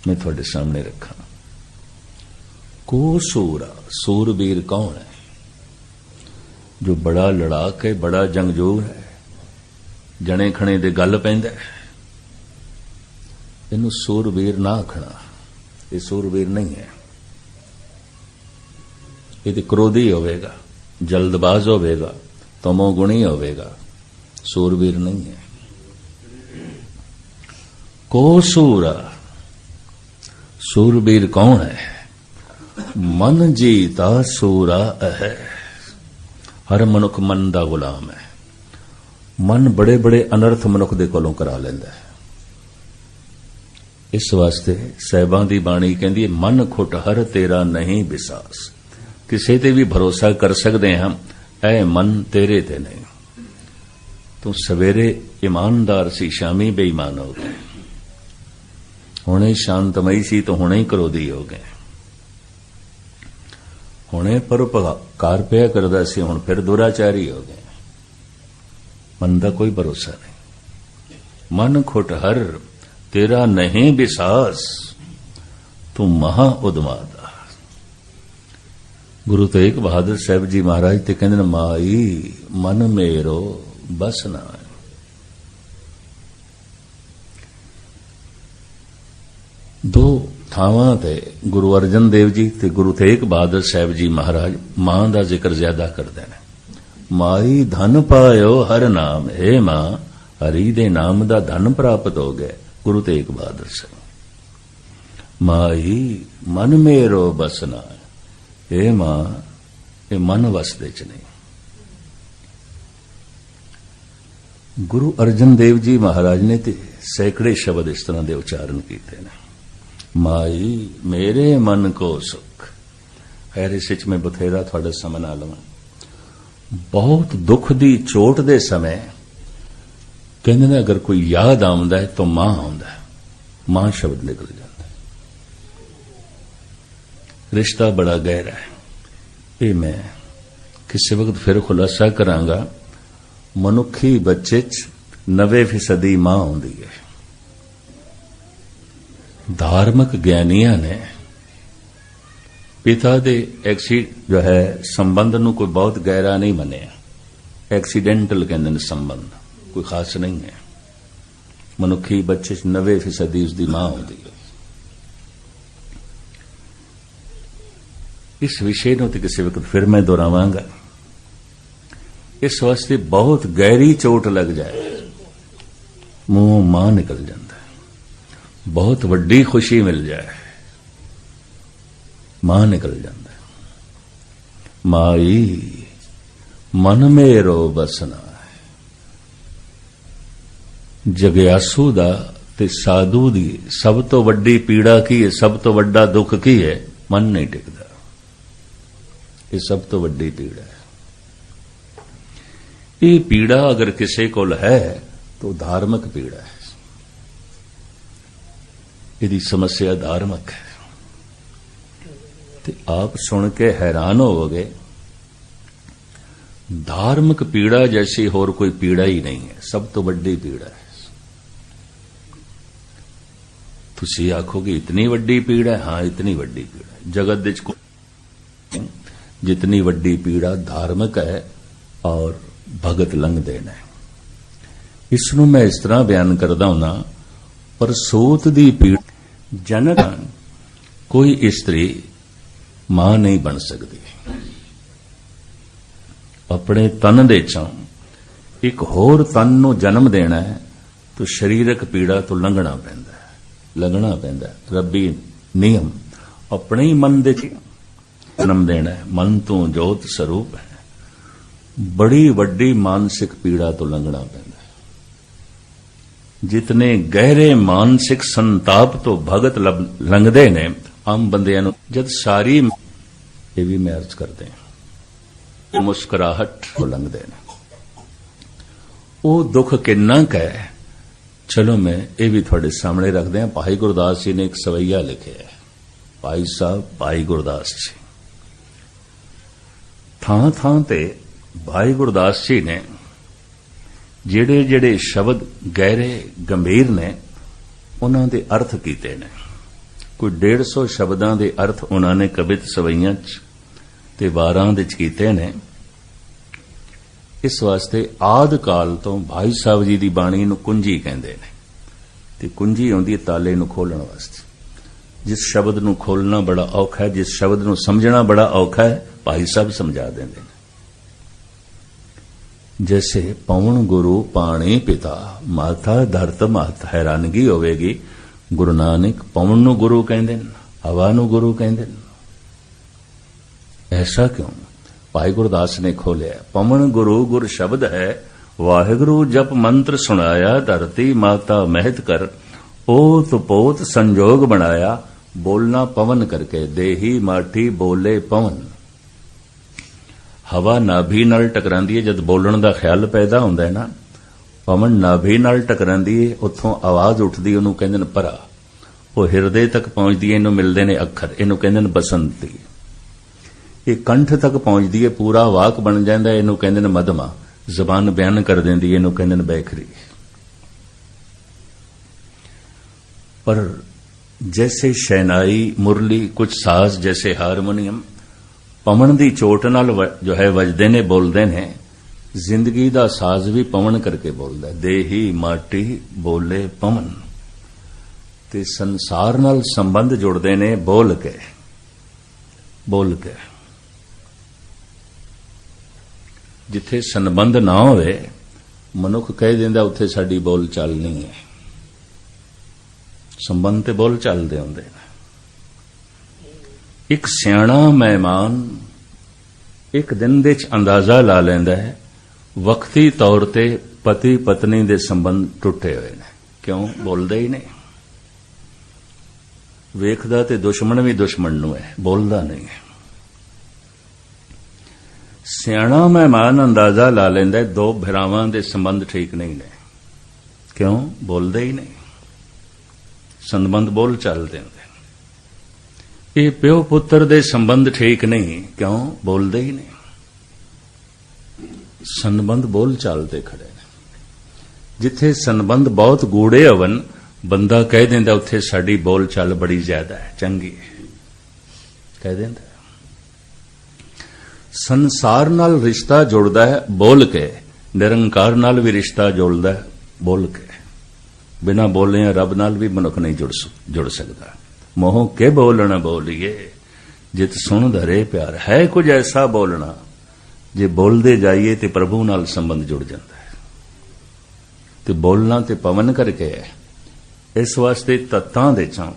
मैं तुहाडे सामने रखा। को सूरा, सूरबीर कौन है, जो बड़ा लड़ाक है, बड़ा जंगजू है, जने खणे दे गल पैंदा है, इनू सूरबीर ना आखना, ये सूरबीर नहीं है। ये तो क्रोधी होवेगा, जल्दबाज होवेगा, तमोगुणी होवेगा, सूरबीर नहीं है। को सूरा, सूरबीर कौन है, मन जीता सूरा है। हर मनुख मन दा गुलाम है। मन बड़े बड़े अनर्थ मनुख दे कोलों करा लैंदा है। इस वास्ते साहिबां दी बाणी कहंदी है, मन खुट हर तेरा नहीं विसास। किसे ते भी भरोसा कर सकते हैं हम, ऐ मन तेरे ते नहीं। तू सवेरे ईमानदार सी, शामी बेईमान हो गए, हुणे शांतमई सी तो हुणे ही क्रोधी हो गए, हुणे परोपकार पिया करदा सी हुण फिर दुराचारी हो गए। मन का कोई भरोसा नहीं। मन खुट हर तेरा नहीं विसास, तू महा उदमादा। गुरु तेग बहादुर साहब जी महाराज ते कहंदे ने माई मन मेरो बस ना। दो थावां ते गुरु अर्जन देव जी ते गुरु तेग बहादुर साहब जी महाराज मां दा जिक्र ज्यादा करदे ने। माई धन पायो हर नाम, हे मां हरि दे नाम दा धन प्राप्त हो गया। गुरु तेग बहादुर साहब माई मन मेरो बस ना, हे मां ये मन वस दे च नहीं। गुरु अर्जन देव जी महाराज ने ते सैकड़े शब्द इस तरह के उच्चारण किए हैं। माई मेरे मन को सुख। खैर इस मैं बथेरा थोड़ा समय ना लवां। बहुत दुख दी चोट दे समय कहते ने अगर कोई याद आउंदा है तो मां आउंदा है, मां शब्द निकल जाता है। रिश्ता बड़ा गहरा है। ये मैं किसी वक्त फिर खुलासा करांगा। मनुखी बच्चे 90% मां आउंदी है। धार्मिक ज्ञानियां ने पिता दे जो है संबंध नूं कोई बहुत गहरा नहीं मनिया। एक्सीडेंटल कहंदे ने संबंध, कोई खास नहीं है। मनुखी बच्चे 90% उसकी मां आउंदी है। इस विषय नूं ते किसी वक्त फिर मैं दोहरावांगा। इस वास्ते बहुत गहरी चोट लग जाए मुंह मां निकल जाता है। बहुत वड्डी खुशी मिल जाए मां निकल जाता है। माई मन मेरो बसना है। जग्यासू दा ते साधु दी सब तो वड्डी पीड़ा की है, सब तो वड्डा दुख की है? मन नहीं टिकता। ये सब तो वड्डी पीड़ा है। ये पीड़ा अगर किसी को है तो धार्मिक पीड़ा है। यदि समस्या धार्मिक है तो आप सुन के हैरान होगे। धार्मिक पीड़ा जैसी और कोई पीड़ा ही नहीं है। सब तो वड्डी पीड़ा है। तुसी आखोगे इतनी वड्डी पीड़ा है? हाँ इतनी वड्डी पीड़ा है। जगत विच जितनी वड्डी पीड़ा धार्मिक है और भगत लंघ देना है। इसनूं मैं इस तरह बयान करदा हुंदा, परसूत दी पीड़ा जनक कोई स्त्री मां नहीं बन सकती। अपने तन दे चों एक होर तन नूं जन्म देना है तो शरीरक पीड़ा तो लंघना पैंदा है, लगना पैंदा है। रब्बी नियम अपने ही मन दे जन्म देना है। मन तो जोत स्वरूप है। बड़ी वड्डी मानसिक पीड़ा तो लंघना पैंदा है। जितने गहरे मानसिक संताप तो भगत लंघदे ने आम बंदियां नूं जद सारी ये भी मैं अर्ज करते हैं मुस्कुराहट को लंघदे ने। वो दुख किन्ना क है चलो मैं ये भी थोड़े सामने रख दें। भाई गुरदास जी ने एक सवैया लिखे है। भाई साहब भाई गुरदास जी थां थां ते भाई गुरदास जी ने जेड़े जेड़े शब्द गहरे गंभीर ने उन्हां दे अर्थ कीते ने। कोई 150 शब्दां दे अर्थ उन्होंने कवित सवैयां ते वारां दे कीते ने। इस वास्ते आद काल तो भाई साहब जी दी बाणी नूं कुंजी कहंदे ने। ते कुंजी आउंदी है ताले नूं खोलण वास्ते। जिस शब्द नूं खोलना बड़ा औखा है, जिस शब्द नूं समझना बड़ा औखा है, भाई साहब समझा देंदे ने। जैसे पवन गुरु पाणी पिता माता धरत माता। हैरानगी होवेगी गुरु नानक पवन नूं गुरु कहंदे ने, हवा नूं गुरु कहंदे ने। ऐसा क्यों? भाई गुरदास ने खोलिया। पवन गुरु गुर शब्द है। वाहिगुरु जप मंत्र सुनाया। धरती माता महत कर ओत पोत संजोग बनाया। बोलना पवन करके देही माठी बोले पवन। हवा नाभि नाल टकरांदी है। जद बोलण दा ख्याल पैदा हुंदा है ना, पवन नाभि नाल टकरांदी है। उत्थों आवाज उठदी, उहनूं कहंदे ने परा। वो हिरदे तक पहुंचदी है, इहनूं मिलदे ने अखर, इहनूं कहंदे ने बसंती। ये कंठ तक पहुंचदी है, पूरा वाक बन जांदा है, इहनूं कहंदे ने मधमा। जबान बयान कर देंदी है, इहनूं कहंदे ने बैखरी। पर जैसे शहनाई मुरली कुछ साज जैसे हारमोनियम पवन की चोट नाल जो है वजदे ने बोलते ने। जिंदगी का साज भी पवन करके बोलता है। देही माटी बोले पवन। ते संसार नाल संबंध जुड़ते ने बोल के जिथे संबंध ना होवे मनुख कह देंदा उत्थे साडी बोल चाल नहीं है। संबंध ते बोल चलदे हुंदे ने। एक सियाणा मेहमान एक दिन दे च अंदाजा ला लैंदा है वक्ती तौर ते पति पत्नी दे संबंध टुटे हुए ने। क्यों? बोलदे ही नहीं। वेखदा ते दुश्मन भी दुश्मन नूं है, बोलदा नहीं है। सियाणा मेहमान अंदाजा ला लैंदा है दो भरावां दे संबंध ठीक नहीं ने। क्यों? बोलदे ही नहीं। संबंध बोल चलदे हुंदे। ये प्यो पुत्र दे संबंध ठीक नहीं। क्यों? बोलदे ही नहीं। संबंध बोल चलते खड़े ने। जिथे संबंध बहुत गूढ़े हवन बंदा कह देंदा उत्थे साडी बोल चाल बड़ी ज्यादा है, चंगी है, कह देंदा। संसार नाल रिश्ता जुड़दा है बोल के, निरंकार नाल भी रिश्ता जुड़दा है बोल के। बिना बोले रब नाल भी मनुख नहीं जुड़ सकता। मोह के बोलना बोलिए जित सुन धरे प्यार। है कुछ ऐसा बोलना जे बोलते जाइए तो प्रभु नाल संबंध जुड़ जाता है। तो बोलना तो पवन करके है। इस वास्ते तत्तां दे चां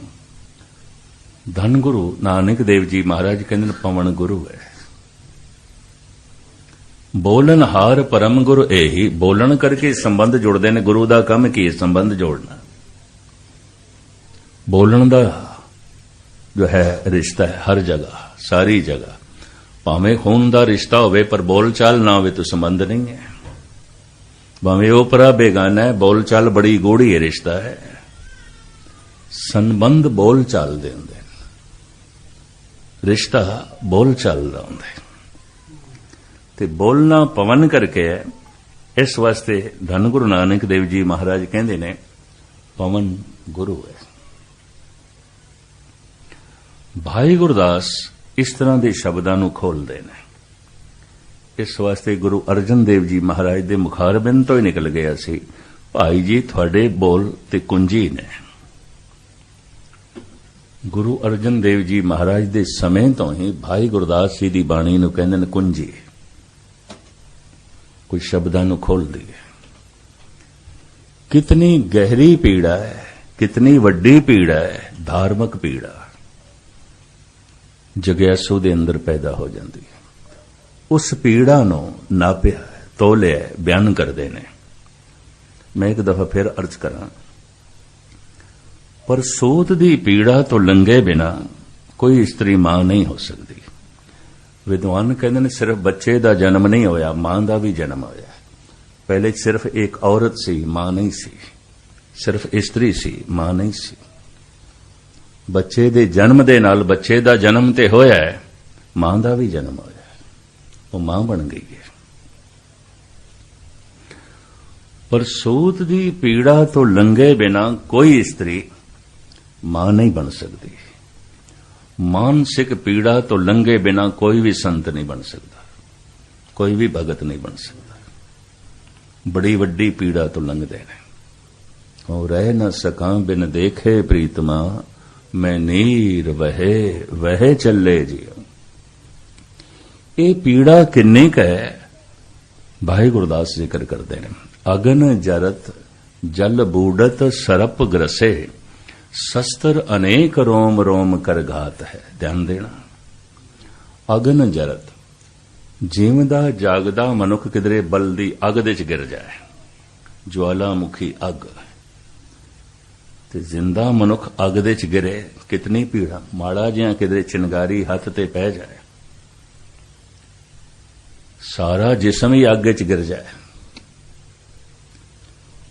धन गुरु नानक देव जी महाराज कहते पवन गुरु है। बोलन हार परम गुरु यही। बोलन करके संबंध जुड़ते हैं। गुरु का काम की संबंध जोड़ना। बोलन का जो है रिश्ता है हर जगह सारी जगह। भावें खून का रिश्ता होवे पर बोल चाल ना होवे तो संबंध नहीं है। भावें ओपरा बेगाना है बोल चाल बड़ी गूढ़ी है रिश्ता है। संबंध बोल चाल दे हुंदे, रिश्ता बोल चाल दा हुंदा है। ते बोलना पवन करके है। इस वास्ते धन गुरु नानक देव जी महाराज कहंदे ने पवन गुरु है। भाई गुरदास इस तरह के शब्दां नूं खोलदे ने। इस वास्ते गुरु अर्जन देव जी महाराज दे मुखारबिंद तो ही निकल गया सी भाई जी तुहाडे बोल ते कुंजी ने। गुरु अर्जन देव जी महाराज दे समय तो ही भाई गुरदास जी दी बाणी नूं कहंदे ने कुंजी। कुछ शब्दां नूं खोल दिए। कितनी गहरी पीड़ा है, कितनी वड्डी पीड़ा है, धार्मिक पीड़ा जग्यासू दे अंदर पैदा हो जाती है। उस पीड़ा नूं नापिया तोलिया बयान करते ने। मैं एक दफा फिर अर्ज करा पर सूत दी पीड़ा तो लंघे बिना कोई स्त्री मां नहीं हो सकती। विद्वान कहते हैं सिर्फ बच्चे का जन्म नहीं होया, मां का भी जन्म होया। पहले सिर्फ एक औरत सी, मां नहीं सी। सिर्फ स्त्री सी, मां नहीं सी। बच्चे दे जन्म दे नाल बच्चे का जन्म ते होया है, मां का भी जन्म होया, वो मां बन गई है। पर सूत दी पीड़ा तो लंघे बिना कोई स्त्री मां नहीं बन सकती। मानसिक पीड़ा तो लंघे बिना कोई भी संत नहीं बन सकता, कोई भी भगत नहीं बन सकता। बड़ी वड्डी पीड़ा तो लंघते हैं। और रह न सका बिन देखे प्रीतमा, मैं नीर वहे वहे चले जियो। ये पीड़ा किन्नी क है भाई गुरदास जिक्र करते हैं। अगन जरत जल बूढ़त सरप ग्रसे, शस्त्र अनेक रोम रोम कर घात है। ध्यान देना। अगन जरत जीवदा जागदा मनुख किधरे बलदी अग दे च गिर जाए, ज्वालामुखी अग, ते जिंदा मनुख अग दे च गिरे कितनी पीड़ा। माड़ा जिहा किधरे चिनगारी हथ ते पै जाए, सारा जिसम ही अग च गिर जाए,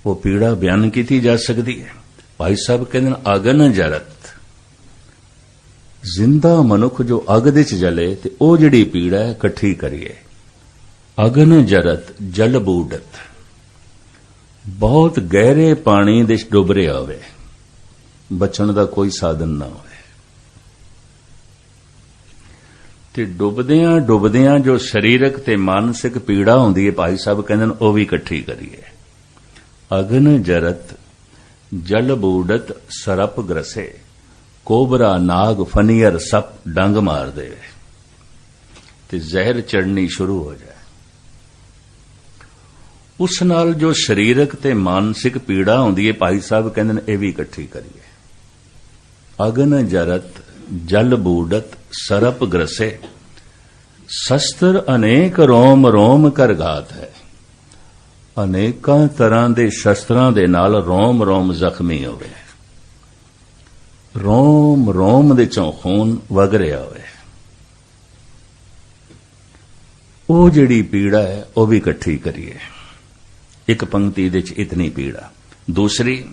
वो पीड़ा बयान की जा सकती है। भाई साहब कहते हैं अगन जरत, जिंदा मनुख जो अग दे च जले ते ओ जिहड़ी पीड़ा है इकट्ठी करिए। अगन जरत जल बूढ़त, बहुत गहरे पानी दे डुब रहा होवे, बचण दा कोई साधन ना होवे, ਤੇ ਡੁੱਬਦਿਆਂ ਡੁੱਬਦਿਆਂ ਜੋ ਸਰੀਰਕ ਤੇ ਮਾਨਸਿਕ ਪੀੜਾ ਹੁੰਦੀ ਹੈ, ਭਾਈ ਸਾਹਿਬ ਕਹਿੰਦੇ ਨੇ ਉਹ ਵੀ ਇਕੱਠੀ ਕਰੀਏ। ਅਗਨ ਜਰਤ ਜਲ ਬੂੜਤ ਸਰਪ ਗ੍ਰਸੇ, ਕੋਬਰਾ ਨਾਗ ਫਨੀਅਰ ਸੱਪ ਡੰਗ ਮਾਰ ਦੇਵੇ ਤੇ ਜ਼ਹਿਰ ਚੜਨੀ ਸ਼ੁਰੂ ਹੋ ਜਾਏ। ਉਸ ਨਾਲ ਜੋ ਸਰੀਰਕ ਤੇ ਮਾਨਸਿਕ ਪੀੜਾ ਹੁੰਦੀ ਹੈ, ਭਾਈ ਸਾਹਿਬ ਕਹਿੰਦੇ ਨੇ ਇਹ ਵੀ ਇਕੱਠੀ ਕਰੀਏ। ਅਗਨ ਜਰਤ ਜਲ ਬੂੜਤ ਸਰਪ ਗ੍ਰਸੇ, ਸ਼ਸਤਰ ਅਨੇਕ ਰੋਮ ਰੋਮ ਕਰ ਘਾਤ ਹੈ। ਅਨੇਕਾਂ ਤਰ੍ਹਾਂ ਦੇ ਸ਼ਸਤਰਾਂ ਦੇ ਨਾਲ ਰੋਮ ਰੋਮ ਜ਼ਖਮੀ ਹੋਵੇ, ਰੋਮ ਰੋਮ ਦੇ ਚੋਂ ਖੂਨ ਵਗ ਰਿਹਾ ਹੋਵੇ, ਉਹ ਜਿਹੜੀ ਪੀੜਾ ਹੈ ਉਹ ਵੀ ਇਕੱਠੀ ਕਰੀਏ। ਇੱਕ ਪੰਕਤੀ ਦੇ ਚ ਇਤਨੀ ਪੀੜਾ। ਦੂਸਰੀ,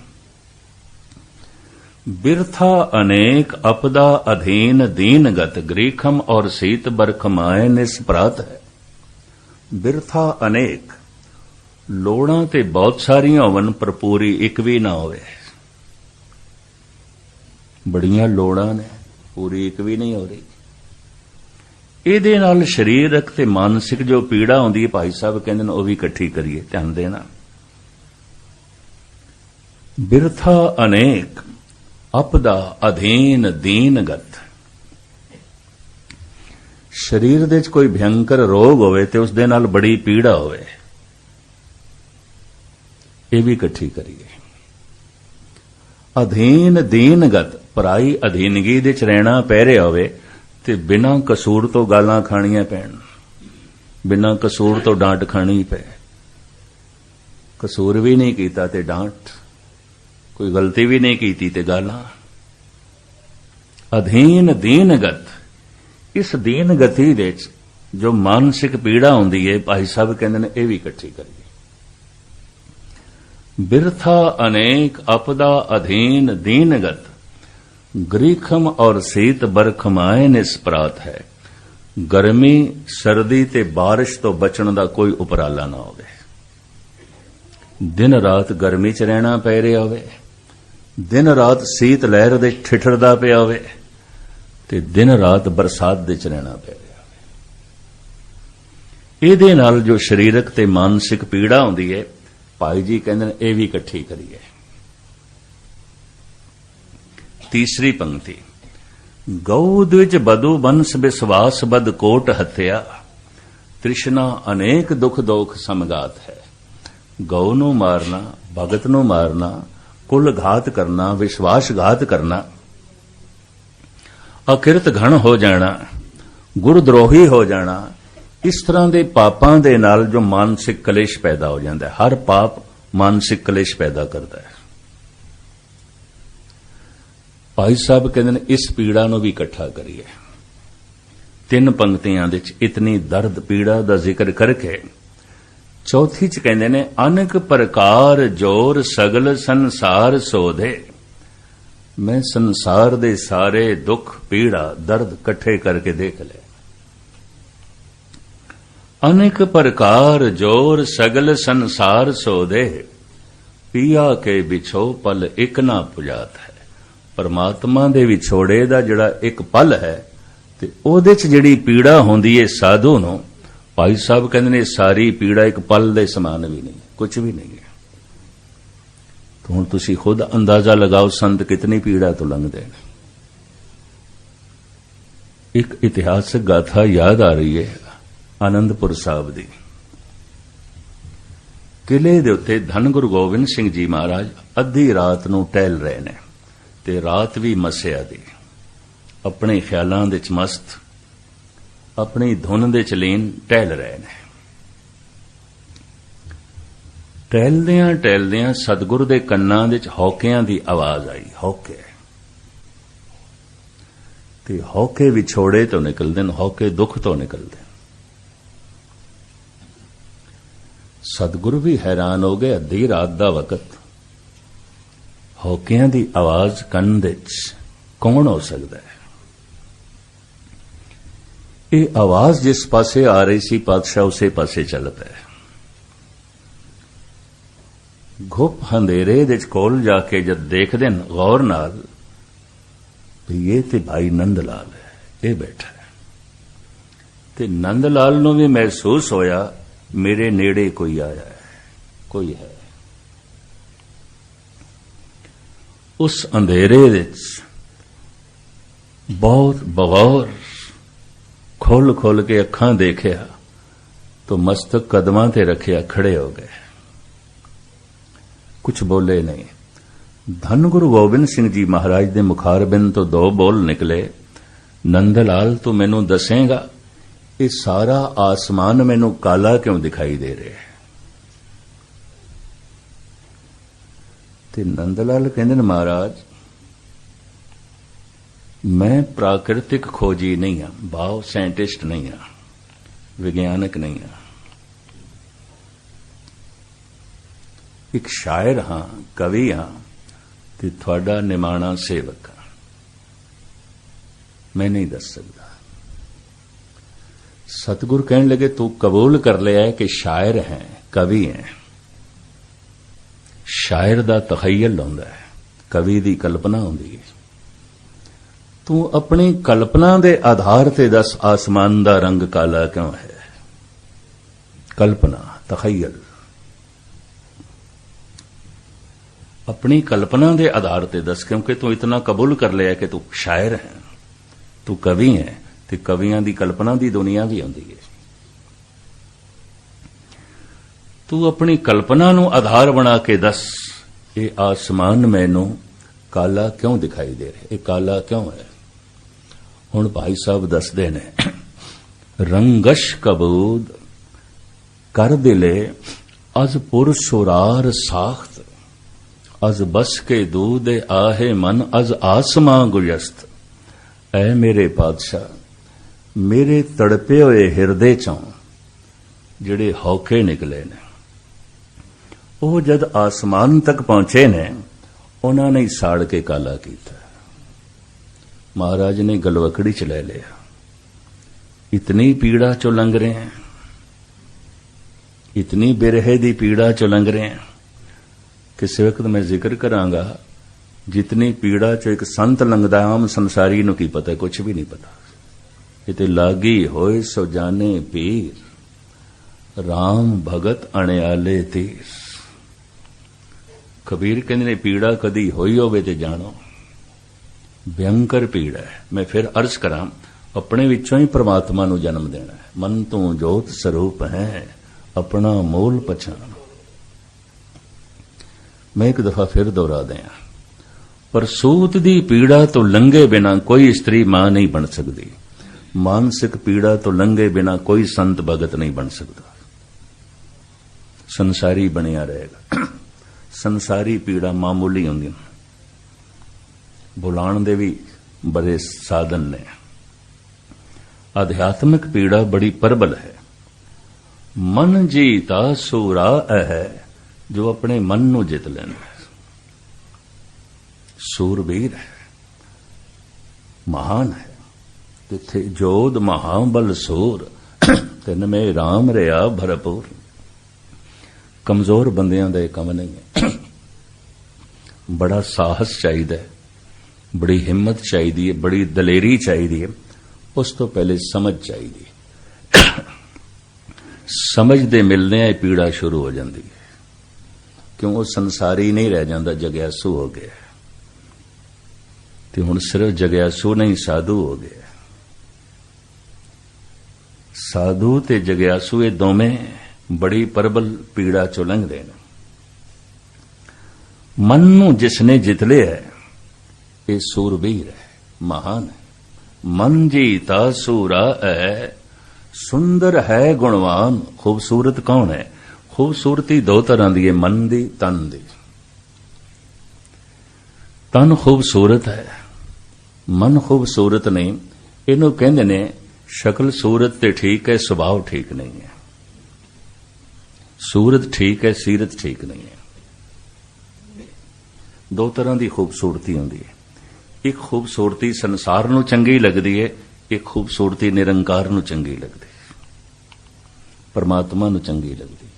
ਬਿਰਥਾ ਅਨੇਕ ਅਪਦਾ ਅਧੀਨ ਦੀਨਗਤ, ਗ੍ਰੀਖਮ ਔਰ ਸੀਤ ਬਰਖਮਾਏ ਨਿਸਪ੍ਰਾਤ ਹੈ। ਬਿਰਥਾ ਅਨੇਕ, ਲੋੜਾਂ ਤੇ ਬਹੁਤ ਸਾਰੀਆਂ ਹੋਵਨ ਪਰ ਪੂਰੀ ਇੱਕ ਵੀ ਨਾ ਹੋਵੇ। ਬੜੀਆਂ ਲੋੜਾਂ ਨੇ, ਪੂਰੀ ਇੱਕ ਵੀ ਨਹੀਂ ਹੋ ਰਹੀ। ਇਹਦੇ ਨਾਲ ਸਰੀਰਕ ਤੇ ਮਾਨਸਿਕ ਜੋ ਪੀੜਾ ਹੁੰਦੀ ਹੈ, ਭਾਈ ਸਾਹਿਬ ਕਹਿੰਦੇ ਨੇ ਉਹ ਵੀ ਇਕੱਠੀ ਕਰੀਏ। ਧਿਆਨ ਦੇਣਾ। ਬਿਰਥਾ ਅਨੇਕ ਅਪਦਾ ਅਧੀਨ ਦੀਨਗਤ, ਸਰੀਰ ਦੇ ਚ ਕੋਈ ਭਿਅੰਕਰ ਰੋਗ ਹੋਵੇ ਤੇ ਉਸ ਦੇ ਨਾਲ ਬੜੀ ਪੀੜਾ ਹੋਵੇ, ਇਹ ਵੀ ਇਕੱਠੀ ਕਰੀਏ। ਅਧੀਨ ਦੀਨਗਤ, ਪਰਾਈ ਅਧੀਨਗੀ ਦੇ ਚ ਰਹਿਣਾ ਪੈ ਰਿਹਾ ਹੋਵੇ ਤੇ ਬਿਨਾਂ ਕਸੂਰ ਤੋਂ ਗਾਲਾਂ ਖਾਣੀਆਂ ਪੈਣ, ਬਿਨਾਂ ਕਸੂਰ ਤੋਂ ਡਾਂਟ ਖਾਣੀ ਪਏ। ਕਸੂਰ ਵੀ ਨਹੀਂ ਕੀਤਾ ਤੇ ਡਾਂਟ, ਕੋਈ ਗਲਤੀ ਵੀ ਨਹੀਂ ਕੀਤੀ ਤੇ ਗਾਲਾਂ। ਅਧੀਨ ਦੀਨਗਤ, ਇਸ ਦੀਨ ਗਤੀ ਦੇ ਚ ਜੋ ਮਾਨਸਿਕ ਪੀੜਾ ਹੁੰਦੀ ਹੈ, ਭਾਈ ਸਾਹਿਬ ਕਹਿੰਦੇ ਨੇ ਇਹ ਵੀ ਇਕੱਠੀ ਕਰੀਏ। ਬਿਰਥਾ ਅਨੇਕ ਅਪਦਾ ਅਧੀਨ ਦੀਨਗਤ, ਗ੍ਰੀਖਮ ਔਰ ਸੀਤ ਬਰਖਮਾਏ ਨਿਸਪ੍ਰਾਤ ਹੈ। ਗਰਮੀ ਸਰਦੀ ਤੇ ਬਾਰਿਸ਼ ਤੋਂ ਬਚਣ ਦਾ ਕੋਈ ਉਪਰਾਲਾ ਨਾ ਹੋਵੇ। ਦਿਨ ਰਾਤ ਗਰਮੀ ਚ ਰਹਿਣਾ ਪੈ ਰਿਹਾ ਹੋਵੇ, ਦਿਨ ਰਾਤ ਸੀਤ ਲਹਿਰ ਦੇ ਠਿਠਰਦਾ ਪਿਆ ਹੋਵੇ ਤੇ ਦਿਨ ਰਾਤ ਬਰਸਾਤ ਦੇ ਚ ਰਹਿਣਾ ਪੈ ਰਿਹਾ ਹੋਵੇ। ਇਹਦੇ ਨਾਲ ਜੋ ਸਰੀਰਕ ਤੇ ਮਾਨਸਿਕ ਪੀੜਾ ਹੁੰਦੀ ਹੈ, ਭਾਈ ਜੀ ਕਹਿੰਦੇ ਨੇ ਇਹ ਵੀ ਇਕੱਠੀ ਕਰੀਏ। ਤੀਸਰੀ ਪੰਕਤੀ, ਗਊ ਦ੍ਵਿਜ ਬਧੂ ਬੰਸ ਵਿਸਵਾਸ ਬਦ ਕੋਟ ਹੱਤਿਆ, ਤ੍ਰਿਸ਼ਨਾ ਅਨੇਕ ਦੁਖ ਦੋਖ ਸਮਗਾਤ ਹੈ। ਗਊ ਨੂੰ ਮਾਰਨਾ, ਭਗਤ ਨੂੰ ਮਾਰਨਾ, ਕੁਲ ਘਾਤ ਕਰਨਾ, ਵਿਸ਼ਵਾਸਘਾਤ ਕਰਨਾ, ਅਕਿਰਤ ਘਣ ਹੋ ਜਾਣਾ, ਗੁਰਦਰੋਹੀ ਹੋ ਜਾਣਾ, ਇਸ ਤਰ੍ਹਾਂ ਦੇ ਪਾਪਾਂ ਦੇ ਨਾਲ ਜੋ ਮਾਨਸਿਕ ਕਲੇਸ਼ ਪੈਦਾ ਹੋ ਜਾਂਦਾ ਹੈ। ਹਰ ਪਾਪ ਮਾਨਸਿਕ ਕਲੇਸ਼ ਪੈਦਾ ਕਰਦਾ ਹੈ। ਭਾਈ ਸਾਹਿਬ ਕਹਿੰਦੇ ਨੇ ਇਸ ਪੀੜਾ ਨੂੰ ਵੀ ਇਕੱਠਾ ਕਰੀਏ। ਤਿੰਨ ਪੰਕਤੀਆਂ ਦੇ ਵਿੱਚ ਇਤਨੀ ਦਰਦ ਪੀੜਾ ਦਾ ਜ਼ਿਕਰ ਕਰਕੇ ਚੌਥੀ ਚ ਕਹਿੰਦੇ ਨੇ, ਅਨੇਕ ਪ੍ਰਕਾਰ ਜੋਰ ਸਗਲ ਸੰਸਾਰ ਸੋਧੇ। ਮੈਂ ਸੰਸਾਰ ਦੇ ਸਾਰੇ ਦੁੱਖ ਪੀੜਾ ਦਰਦ ਇਕੱਠੇ ਕਰਕੇ ਦੇਖ ਲਏ। ਅਨੇਕ ਪ੍ਰਕਾਰ ਜੋਰ ਸਗਲ ਸੰਸਾਰ ਸੋਧੇ, ਪੀਆ ਕੇ ਵਿਛੋ ਪਲ ਇਕ ਨਾ ਪੁਜਾਤ ਹੈ। ਪਰਮਾਤਮਾ ਦੇ ਵਿਛੋੜੇ ਦਾ ਜਿਹੜਾ ਇੱਕ ਪਲ ਹੈ ਤੇ ਉਹਦੇ ਚ ਜਿਹੜੀ ਪੀੜਾ ਹੁੰਦੀ ਹੈ ਸਾਧੂ ਨੂੰ, ਭਾਈ ਸਾਹਿਬ ਕਹਿੰਦੇ ਨੇ ਸਾਰੀ ਪੀੜਾ ਇੱਕ ਪਲ ਦੇ ਸਮਾਨ ਵੀ ਨਹੀਂ, ਕੁਝ ਵੀ ਨਹੀਂ ਹੈ। ਹੁਣ ਤੁਸੀਂ ਖੁਦ ਅੰਦਾਜ਼ਾ ਲਗਾਓ ਸੰਤ ਕਿਤਨੀ ਪੀੜਾ ਤੋਂ ਲੰਘਦੇ ਨੇ। ਇੱਕ ਇਤਿਹਾਸਕ ਗਾਥਾ ਯਾਦ ਆ ਰਹੀ ਹੈ ਆਨੰਦਪੁਰ ਸਾਹਿਬ ਦੀ। ਕਿਲੇ ਦੇ ਉੱਤੇ ਧੰਨ ਗੁਰੂ ਗੋਬਿੰਦ ਸਿੰਘ ਜੀ ਮਹਾਰਾਜ ਅੱਧੀ ਰਾਤ ਨੂੰ ਟਹਿਲ ਰਹੇ ਨੇ ਤੇ ਰਾਤ ਵੀ ਮੱਸਿਆ ਦੀ, ਆਪਣੇ ਖਿਆਲਾਂ ਦੇ ਚ ਮਸਤ, ਆਪਣੀ ਧੁਨ ਦੇ ਚ ਲੀਨ ਟਹਿਲ ਰਹੇ ਨੇ। ਟਹਿਲਦਿਆਂ ਟਹਿਲਦਿਆਂ ਸਤਿਗੁਰੂ ਦੇ ਕੰਨਾਂ ਦੇ ਚ ਹੌਕਿਆਂ ਦੀ ਆਵਾਜ਼ ਆਈ। ਹੌਕੇ ਤੇ ਹੌਕੇ ਵਿਛੋੜੇ ਤੋਂ ਨਿਕਲਦੇ ਨੇ, ਹੌਕੇ ਦੁੱਖ ਤੋਂ ਨਿਕਲਦੇ ਨੇ। ਸਤਿਗੁਰੂ ਵੀ ਹੈਰਾਨ ਹੋ ਗਏ, ਅੱਧੀ ਰਾਤ ਦਾ ਵਕਤ, ਹੌਕਿਆਂ ਦੀ ਆਵਾਜ਼ ਕੰਨ ਦੇ ਚ ਕੌਣ ਹੋ ਸਕਦਾ ਹੈ? ਇਹ ਆਵਾਜ਼ ਜਿਸ ਪਾਸੇ ਆ ਰਹੀ ਸੀ ਪਾਤਸ਼ਾਹ ਉਸੇ ਪਾਸੇ ਚੱਲ ਪਏ। ਘੁੱਪ ਹਨੇਰੇ ਦੇ ਕੋਲ ਜਾ ਕੇ ਜਦ ਦੇਖਦੇ ਨੇ ਗੌਰ ਨਾਲ ਵੀ ਇਹ ਤੇ ਭਾਈ ਨੰਦ ਲਾਲ ਹੈ, ਇਹ ਬੈਠਾ ਹੈ। ਤੇ ਨੰਦ ਲਾਲ ਨੂੰ ਵੀ ਮਹਿਸੂਸ ਹੋਇਆ ਮੇਰੇ ਨੇੜੇ ਕੋਈ ਆਇਆ ਹੈ, ਕੋਈ ਹੈ। ਉਸ ਅੰਧੇਰੇ ਵਿੱਚ ਬਹੁਤ ਬਗੌਰ ਖੋਲ ਕੇ ਅੱਖਾਂ ਦੇਖਿਆ तो मस्तक कदमां ते रखिया, खड़े हो गए, कुछ बोले नहीं। धन गुरु गोबिंद सिंह जी महाराज दे मुखारबिंद तो दो बोल निकले, नंदलाल तू मैनू दसेगा ये सारा आसमान मैनू काला क्यों दिखाई दे रहा है? ते नंदलाल कहंदे ने महाराज मैं प्राकृतिक खोजी नहीं हाँ, भाव साइंटिस्ट नहीं हाँ, विज्ञानक नहीं हाँ, एक शायर हाँ, कवि हाँ, ते थोड़ा निमाणा सेवक हाँ, मैं नहीं दस सकता। सतगुरु कहने लगे तू कबूल कर लिया है कि शायर हैं, कवि हैं। शायर दा तखय्युल हुंदा है, कवि दी कल्पना हुंदी है। तू अपनी कल्पना दे आधार ते दस आसमान दा रंग काला क्यों है? कल्पना, तखय्युल, अपनी कल्पना दे आधार ते दस, क्योंकि तू इतना कबूल कर लिया कि तू शायर है, तू कवि है, ते कवियां दी कल्पना दी दुनिया भी होंदी है। तू अपनी कल्पना नू आधार बना के दस ये आसमान मैनू काला क्यों दिखाई दे रहा, ये काला क्यों है? हुण भाई साहब दसदे ने, रंगश कबूद कर दिले अज पुर सुरार साख्त, अज बस के दूध आहे मन अज आसमां गुजस्त। ऐ मेरे पातशाह, मेरे तड़पे हुए हिरदे चों जिहड़े हौके निकले ने, वो जद आसमान तक पहुंचे ने, उन्होंने ही साड़ के काला किया। महाराज ने गलवकड़ी च ले लिया, इतनी पीड़ा चो लंघ रहे हैं, इतनी बिरहे दी पीड़ा चो लंघ रहे हैं। किसी वक्त मैं जिक्र करांगा, जितनी पीड़ा चो एक संत लंघदा, आम संसारी नूं की पता, कुछ भी नहीं पता। इते लागी होए सो जाने पीर, राम भगत अणियाले तीर। कबीर कहंदे ने पीड़ा कदी होई होवे ते जानो, भयंकर पीड़ा है। मैं फिर अर्ज करां, अपने विचों ही परमात्मा नूं जन्म देना है। मन तू जोत स्वरूप है, अपना मूल पछाण। मैं एक दफा फिर दोहरा दिया, पर सूत दी पीड़ा तो लंघे बिना कोई स्त्री मां नहीं बन सकती, मानसिक पीड़ा तो लंघे बिना कोई संत भगत नहीं बन सकता। संसारी बनिया रहेगा। संसारी पीड़ा मामूली होंदी, भुलाण दे भी बड़े साधन ने। आध्यात्मिक पीड़ा बड़ी प्रबल है। मन जीता सूरा है, जो अपने मन नू जित लेना, सूरवीर है, महान है। तिथे जोध महाबल सूर, तिन में राम रहा भरपूर। कमजोर बंदियां दा काम नहीं है। बड़ा साहस चाहिए, बड़ी हिम्मत चाहिए, बड़ी दलेरी चाहिए। उस तो पहले समझ चाहिए। समझ दे मिलने पीड़ा शुरू हो जाती है, क्यों वो संसारी नहीं रह जाता, जग्यासू हो गया। तो हुण सिर्फ जग्यासू नहीं, साधु हो गया। साधु ते जग्यासू ये दोवें बड़ी प्रबल पीड़ा चो लंघदे ने। मन नू जिसने जित लिया है, ये सूरबीर है, महान है। मन जीता सूरा है, सुंदर है गुणवान। खूबसूरत कौन है? खूबसूरती दो तरह दी है, मन दी, तन दी। तन खूबसूरत है, मन खूबसूरत नहीं। इनू कहंदे ने शक्ल सूरत ते ठीक है, सुभाव ठीक नहीं है। सूरत ठीक है, सीरत ठीक नहीं है। दो तरह की खूबसूरती होंदी है। एक खूबसूरती संसार नू चंगी लगदी है, एक खूबसूरती निरंकार नू चंगी लगदी है, परमात्मा नू चंगी लगदी।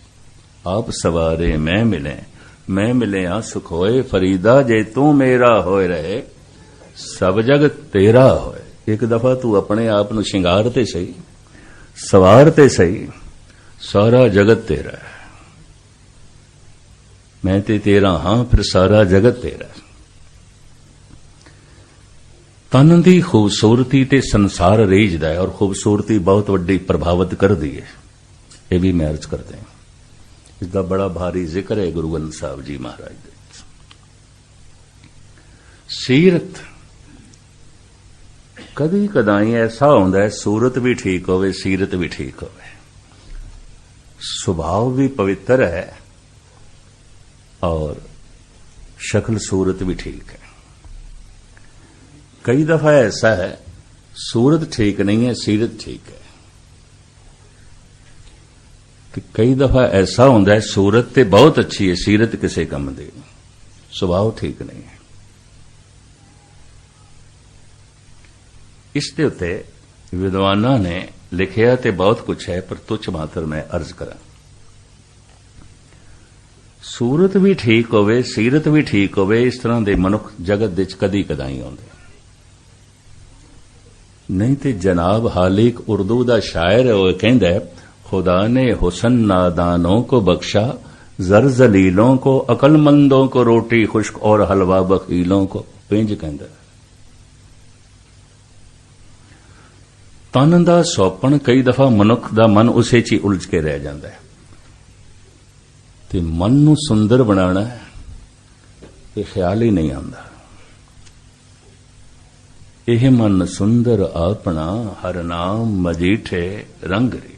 आप सवारे मैं मिले आ सुख होए फरीदा, जे तू मेरा होए रहे सब जग तेरा होए। एक दफा तू अपने आप नू शिंगार ते सही, सवार ते सही सारा जगत तेरा है, मैं ते तेरा हां फिर सारा जगत तेरा। तन की खूबसूरती ते संसार रीझदा है और खूबसूरती बहुत वड्डी प्रभावित कर दी है, यह भी मैं अर्ज करते हैं। इसका बड़ा भारी जिक्र है गुरु ग्रंथ साहब जी महाराज दे। सीरत कदी कदाई ऐसा होंदा है, सूरत भी ठीक होवे सीरत भी ठीक होवे, स्वभाव भी पवित्र है और शक्ल सूरत भी ठीक है। कई दफा ऐसा है सूरत ठीक नहीं है सीरत ठीक है, कि कई दफा ऐसा होंदा है सूरत ते बहुत अच्छी है सीरत किसे कम दी, स्वभाव ठीक नहीं है। इस दे उत्ते विद्वानां ने लिखिया ते बहुत कुछ है, पर तुच्छ मात्र मैं अर्ज करा। सूरत भी ठीक होवे सीरत भी ठीक होवे, इस तरह दे मनुख जगत विच कदी कदाई आउंदे नहीं। ते जनाब हालिक उर्दू दा शायर वो कहंदा है, खुदा ने हुसन नादानों को बख्शा, जर जलीलों को, अकलमंदों को रोटी खुश्क और हलवा बखीलों को। पेंज कहंदा तन दा सौपन कई दफा मनुख दा मन उसे च उलझ के रह जाता है, ते मन नूं सुंदर बनाना ये ख्याल ही नहीं आंदा। यह मन सुंदर अपना हर नाम मजीठे रंग री।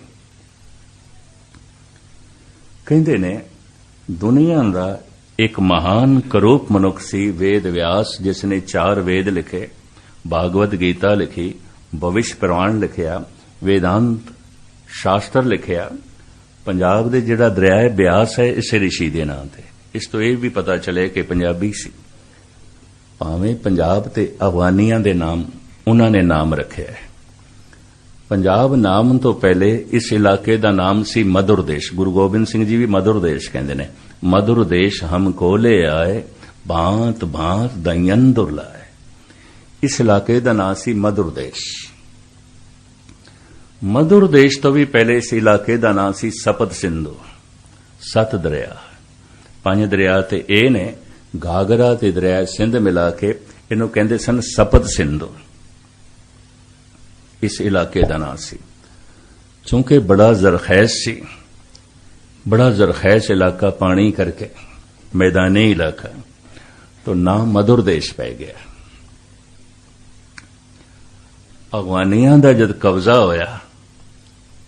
कहंदे ने दुनिया का एक महान करूप मनुख सी वेद व्यास, जिसने 4 वेद लिखे, भागवत गीता लिखी, भविष्य पुराण लिखिया, वेदांत शास्त्र लिखिया। पंजाब दे जिहड़ा दरिया है ब्यास है इसे ऋषि दे नाम ते। इस तो यह भी पता चले कि पंजाबी सी, भावें पंजाब ते अफगानियां दे नाम उन्हां ने नाम रखे है। पंजाब नाम तो पहले इस इलाके का नाम सी मधुर देश। गुरु गोबिंद सिंह जी भी मधुर देश कहंदे ने। मधुर देश हमको ले आए, भांत भांत दयन दुर्लाए। इस इलाके का नाम सी मधुर देश। मधुर देश तो भी पहले इस इलाके का नाम सी सपत सिंधु, 7 दरिया। 5 दरिया ते ए ने, घाघरा ते दरिया सिंध मिला के इन्हों कहते सन सपत सिंधु। इस इलाके का नाम सी। चूंकि बड़ा जरखैज सी, बड़ा जरखैज इलाका पानी करके मैदानी इलाका, तो नाम मधुर देश पै गया। अफगानियां दा जद कब्जा होया,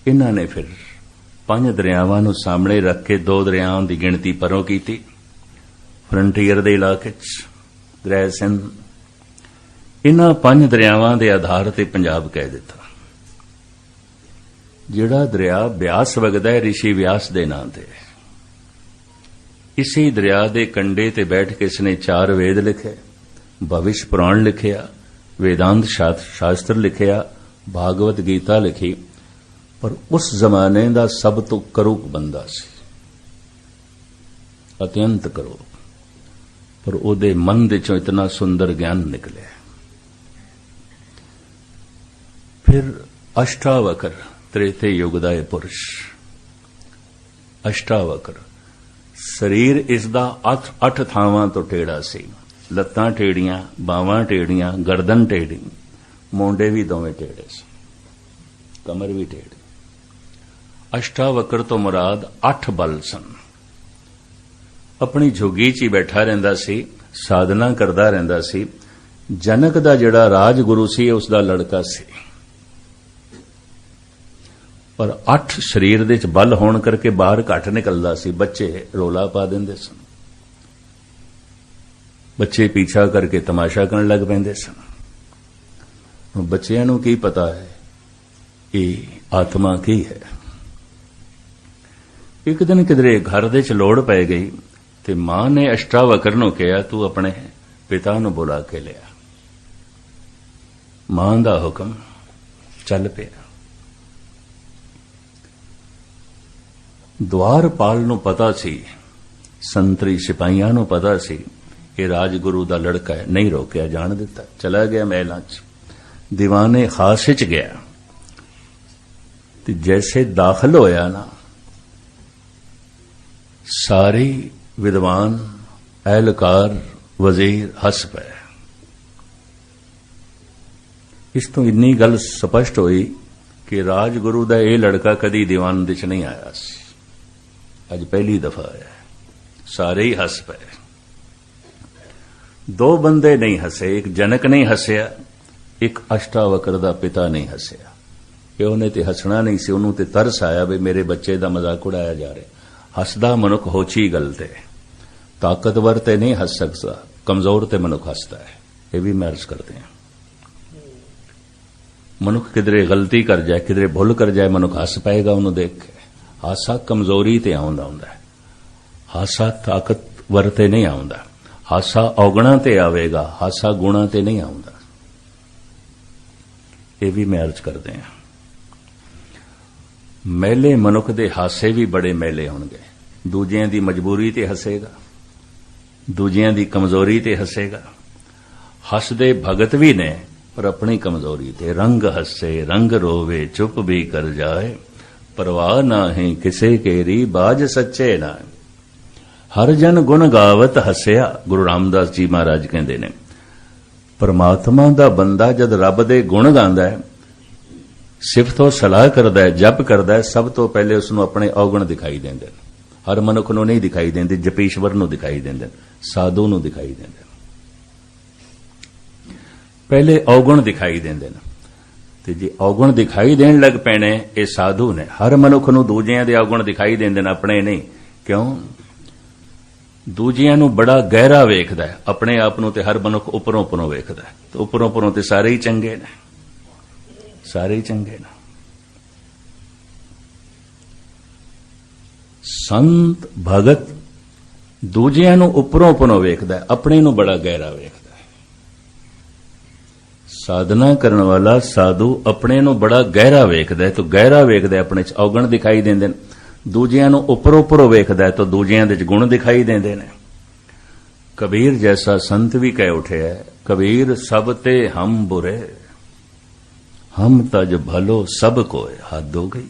इन्हां ने फिर 5 दरियावां नूं सामने रख के 2 दरियावां की गिणती परों की। फ्रंटीयर दे इलाके दरिया सिंध, इन्हां 5 दरियावां दे आधार ते पंजाब कह दिता। जिहड़ा दरिया ब्यास वगदा है ऋषि व्यास दे नां ते। इसी दरिया दे कंडे ते बैठ के इसने 4 वेद लिखे, भविष्य पुराण लिखिया, वेदांत शास्त्र लिखिया, भागवत गीता लिखी। पर उस जमाने का सब तो करूप बंदा सी, अत्यंत करूप, पर उहदे मन दे चों इतना सुंदर ज्ञान निकले। फिर अष्टावकर त्रेते युग दा ये पुरुष, अष्टावकर शरीर इसदा 8 थावां तो टेढ़ा सी। लत्तां टेढ़ियां, बावां टेढ़ियां, गर्दन टेढ़ी, मोंडे भी दोवें टेढ़े सी, कमर भी टेढ़ी। अष्टावकर तो मुराद 8 बल सन। अपनी झुग्गी च ही बैठा रहिंदा सी, साधना करदा रहिंदा सी। जनक दा जिहड़ा राजगुरु सी उसदा लड़का सी, पर 8 शरीर दे च बल होण करके बाहर घट निकलदा सी। बच्चे रोला पा दिंदे सन, बच्चे पीछा करके तमाशा करन लग पैंदे सन। बच्चियां नूं की पता है ये आत्मा की है। एक दिन किधरे घर दे च लोड़ पै गई ते मां ने अष्टावकर नूं कहा, तू अपने पिता नूं बुला के लिया। मां दा हुक्म चल पिया। द्वारपाल नूं पता सी, संतरी सिपाहियां नूं पता सी कि राजगुरु दा लड़का है, नहीं रोकिया, जान दिता, चला गया महलां च। दीवाने खास च गया। ਤੇ ਜੈਸੇ ਦਾਖਲ ਹੋਇਆ ਨਾ, ਸਾਰੇ ਵਿਦਵਾਨ, ਅਹਿਲਕਾਰ, ਵਜ਼ੀਰ ਹੱਸ ਪਏ। ਇਸ ਤੋਂ ਇੰਨੀ ਗੱਲ ਸਪਸ਼ਟ ਹੋਈ ਕਿ ਰਾਜਗੁਰੂ ਦਾ ਇਹ ਲੜਕਾ ਕਦੀ ਦੀਵਾਨ ਦੇ 'ਚ ਨਹੀਂ ਆਇਆ ਸੀ, ਅੱਜ ਪਹਿਲੀ ਦਫਾ ਆਇਆ। ਸਾਰੇ ਹੀ ਹੱਸ ਪਏ। ਦੋ ਬੰਦੇ ਨਹੀਂ ਹੱਸੇ, ਇੱਕ ਜਨਕ ਨਹੀਂ ਹੱਸਿਆ, ਇੱਕ ਅਸ਼ਟਾਵਕਰ ਦਾ ਪਿਤਾ ਨਹੀਂ ਹੱਸਿਆ। ਪਿਓ ਨੇ ਤੇ ਹੱਸਣਾ ਨਹੀਂ ਸੀ, ਉਹਨੂੰ ਤੇ ਤਰਸ ਆਇਆ ਵੀ ਮੇਰੇ ਬੱਚੇ ਦਾ ਮਜ਼ਾਕ ਉਡਾਇਆ ਜਾ ਰਿਹਾ। ਹੱਸਦਾ ਮਨੁੱਖ ਹੋਚੀ ਗੱਲ ਤੇ, ਤਾਕਤਵਰ ਤੇ ਨਹੀਂ ਹੱਸ ਸਕਦਾ, ਕਮਜ਼ੋਰ ਤੇ ਮਨੁੱਖ ਹੱਸਦਾ ਹੈ। ਇਹ ਵੀ ਮੈਂ ਅਰਜ਼ ਕਰਦੇ ਹਾਂ। ਮਨੁੱਖ ਕਿਧਰੇ ਗਲਤੀ ਕਰ ਜਾਏ, ਕਿਧਰੇ ਭੁੱਲ ਕਰ ਜਾਏ, ਮਨੁੱਖ ਹੱਸ ਪਏਗਾ ਉਹਨੂੰ ਦੇਖ ਕੇ। ਹਾਸਾ ਕਮਜ਼ੋਰੀ ਤੇ ਆਉਂਦਾ ਹੁੰਦਾ ਹੈ, ਹਾਸਾ ਤਾਕਤਵਰ ਤੇ ਨਹੀਂ ਆਉਂਦਾ। ਹਾਸਾ ਔਗਣਾ ਤੇ ਆਵੇਗਾ, ਹਾਸਾ ਗੁਣਾ ਤੇ ਨਹੀਂ ਆਉਂਦਾ। ਇਹ ਵੀ ਮੈਂ ਅਰਜ਼ ਕਰਦੇ ਹਾਂ। ਮਹਿਲੇ ਮਨੁੱਖ ਦੇ ਹਾਸੇ ਵੀ ਬੜੇ ਮਹਿਲੇ ਹੋਣਗੇ। ਦੂਜਿਆਂ ਦੀ ਮਜਬੂਰੀ ਤੇ ਹੱਸੇਗਾ, ਦੂਜਿਆਂ ਦੀ ਕਮਜ਼ੋਰੀ ਤੇ ਹੱਸੇਗਾ। ਹੱਸਦੇ ਭਗਤ ਵੀ ਨੇ, ਪਰ ਆਪਣੀ ਕਮਜ਼ੋਰੀ ਤੇ। ਰੰਗ ਹੱਸੇ ਰੰਗ ਰੋਵੇ, ਚੁੱਪ ਵੀ ਕਰ ਜਾਏ, ਪਰਵਾਹ ਨਾਹੀਂ ਕਿਸੇ ਕੇਰੀ, ਬਾਜ ਸੱਚੇ ਨਾ। ਹਰ ਜਨ ਗੁਣ ਗਾਵਤ ਹੱਸਿਆ। ਗੁਰੂ ਰਾਮਦਾਸ ਜੀ ਮਹਾਰਾਜ ਕਹਿੰਦੇ ਨੇ, ਪਰਮਾਤਮਾ ਦਾ ਬੰਦਾ ਜਦ ਰੱਬ ਦੇ ਗੁਣ ਗਾਉਂਦਾ ਹੈ, ਸਿਫਤੋਂ ਸਲਾਹ ਕਰਦਾ ਹੈ, ਜਪ ਕਰਦਾ ਹੈ, ਸਭ ਤੋਂ ਪਹਿਲੇ ਉਸ ਨੂੰ ਆਪਣੇ ਔਗਣ ਦਿਖਾਈ ਦਿੰਦੇ ਨੇ। ਹਰ ਮਨੁੱਖ ਨੂੰ ਨਹੀਂ ਦਿਖਾਈ ਦਿੰਦੇ, ਜਪੀਸ਼ਵਰ ਨੂੰ ਦਿਖਾਈ ਦਿੰਦੇ, ਸਾਧੂ ਨੂੰ ਦਿਖਾਈ ਦਿੰਦੇ। ਪਹਿਲੇ ਔਗਣ ਦਿਖਾਈ ਦਿੰਦੇ ਨੇ, ਤੇ ਜੇ ਔਗਣ ਦਿਖਾਈ ਦੇਣ ਲੱਗ ਪੈਣੇ, ਇਹ ਸਾਧੂ ਨੇ। ਹਰ ਮਨੁੱਖ ਨੂੰ ਦੂਜਿਆਂ ਦੇ ਔਗਣ ਦਿਖਾਈ ਦਿੰਦੇ ਨੇ, ਆਪਣੇ ਨਹੀਂ। ਕਿਉਂ? ਦੂਜਿਆਂ ਨੂੰ ਬੜਾ ਗਹਿਰਾ ਵੇਖਦਾ ਹੈ, ਆਪਣੇ ਆਪ ਨੂੰ ਤੇ ਹਰ ਮਨੁੱਖ ਉੱਪਰੋਂ ਉੱਪਰੋਂ ਵੇਖਦਾ ਹੈ। ਤੇ ਉੱਪਰੋਂ ਉੱਪਰੋਂ ਤੇ ਸਾਰੇ ਹੀ ਚੰਗੇ ਨੇ, ਸਾਰੇ ਹੀ ਚੰਗੇ ਨੇ। ਸੰਤ ਭਗਤ ਦੂਜਿਆਂ ਨੂੰ ਉੱਪਰੋਂ ਉੱਪਰੋਂ ਵੇਖਦਾ ਹੈ, ਆਪਣੇ ਨੂੰ ਬੜਾ ਗਹਿਰਾ ਵੇਖਦਾ ਹੈ। ਸਾਧਨਾ ਕਰਨ ਵਾਲਾ ਸਾਧੂ ਆਪਣੇ ਨੂੰ ਬੜਾ ਗਹਿਰਾ ਵੇਖਦਾ ਹੈ, ਤਾਂ ਗਹਿਰਾ ਵੇਖਦਾ ਹੈ, ਆਪਣੇ 'ਚ ਔਗਣ ਦਿਖਾਈ ਦਿੰਦੇ ਨੇ। ਦੂਜਿਆਂ ਨੂੰ ਉੱਪਰੋਂ ਉੱਪਰੋਂ ਵੇਖਦਾ ਹੈ, ਤਾਂ ਦੂਜਿਆਂ ਦੇ 'ਚ ਗੁਣ ਦਿਖਾਈ ਦਿੰਦੇ ਨੇ। ਕਬੀਰ ਜੈਸਾ ਸੰਤ ਵੀ ਕਹਿ ਉਠਿਆ, ਕਬੀਰ ਸਭ ਤੇ ਹਮ ਬੁਰੇ, ਹਮ ਤਜ ਭਲੋ ਸਭ ਕੋਏ, ਹੱਦ ਹੋ ਗਈ।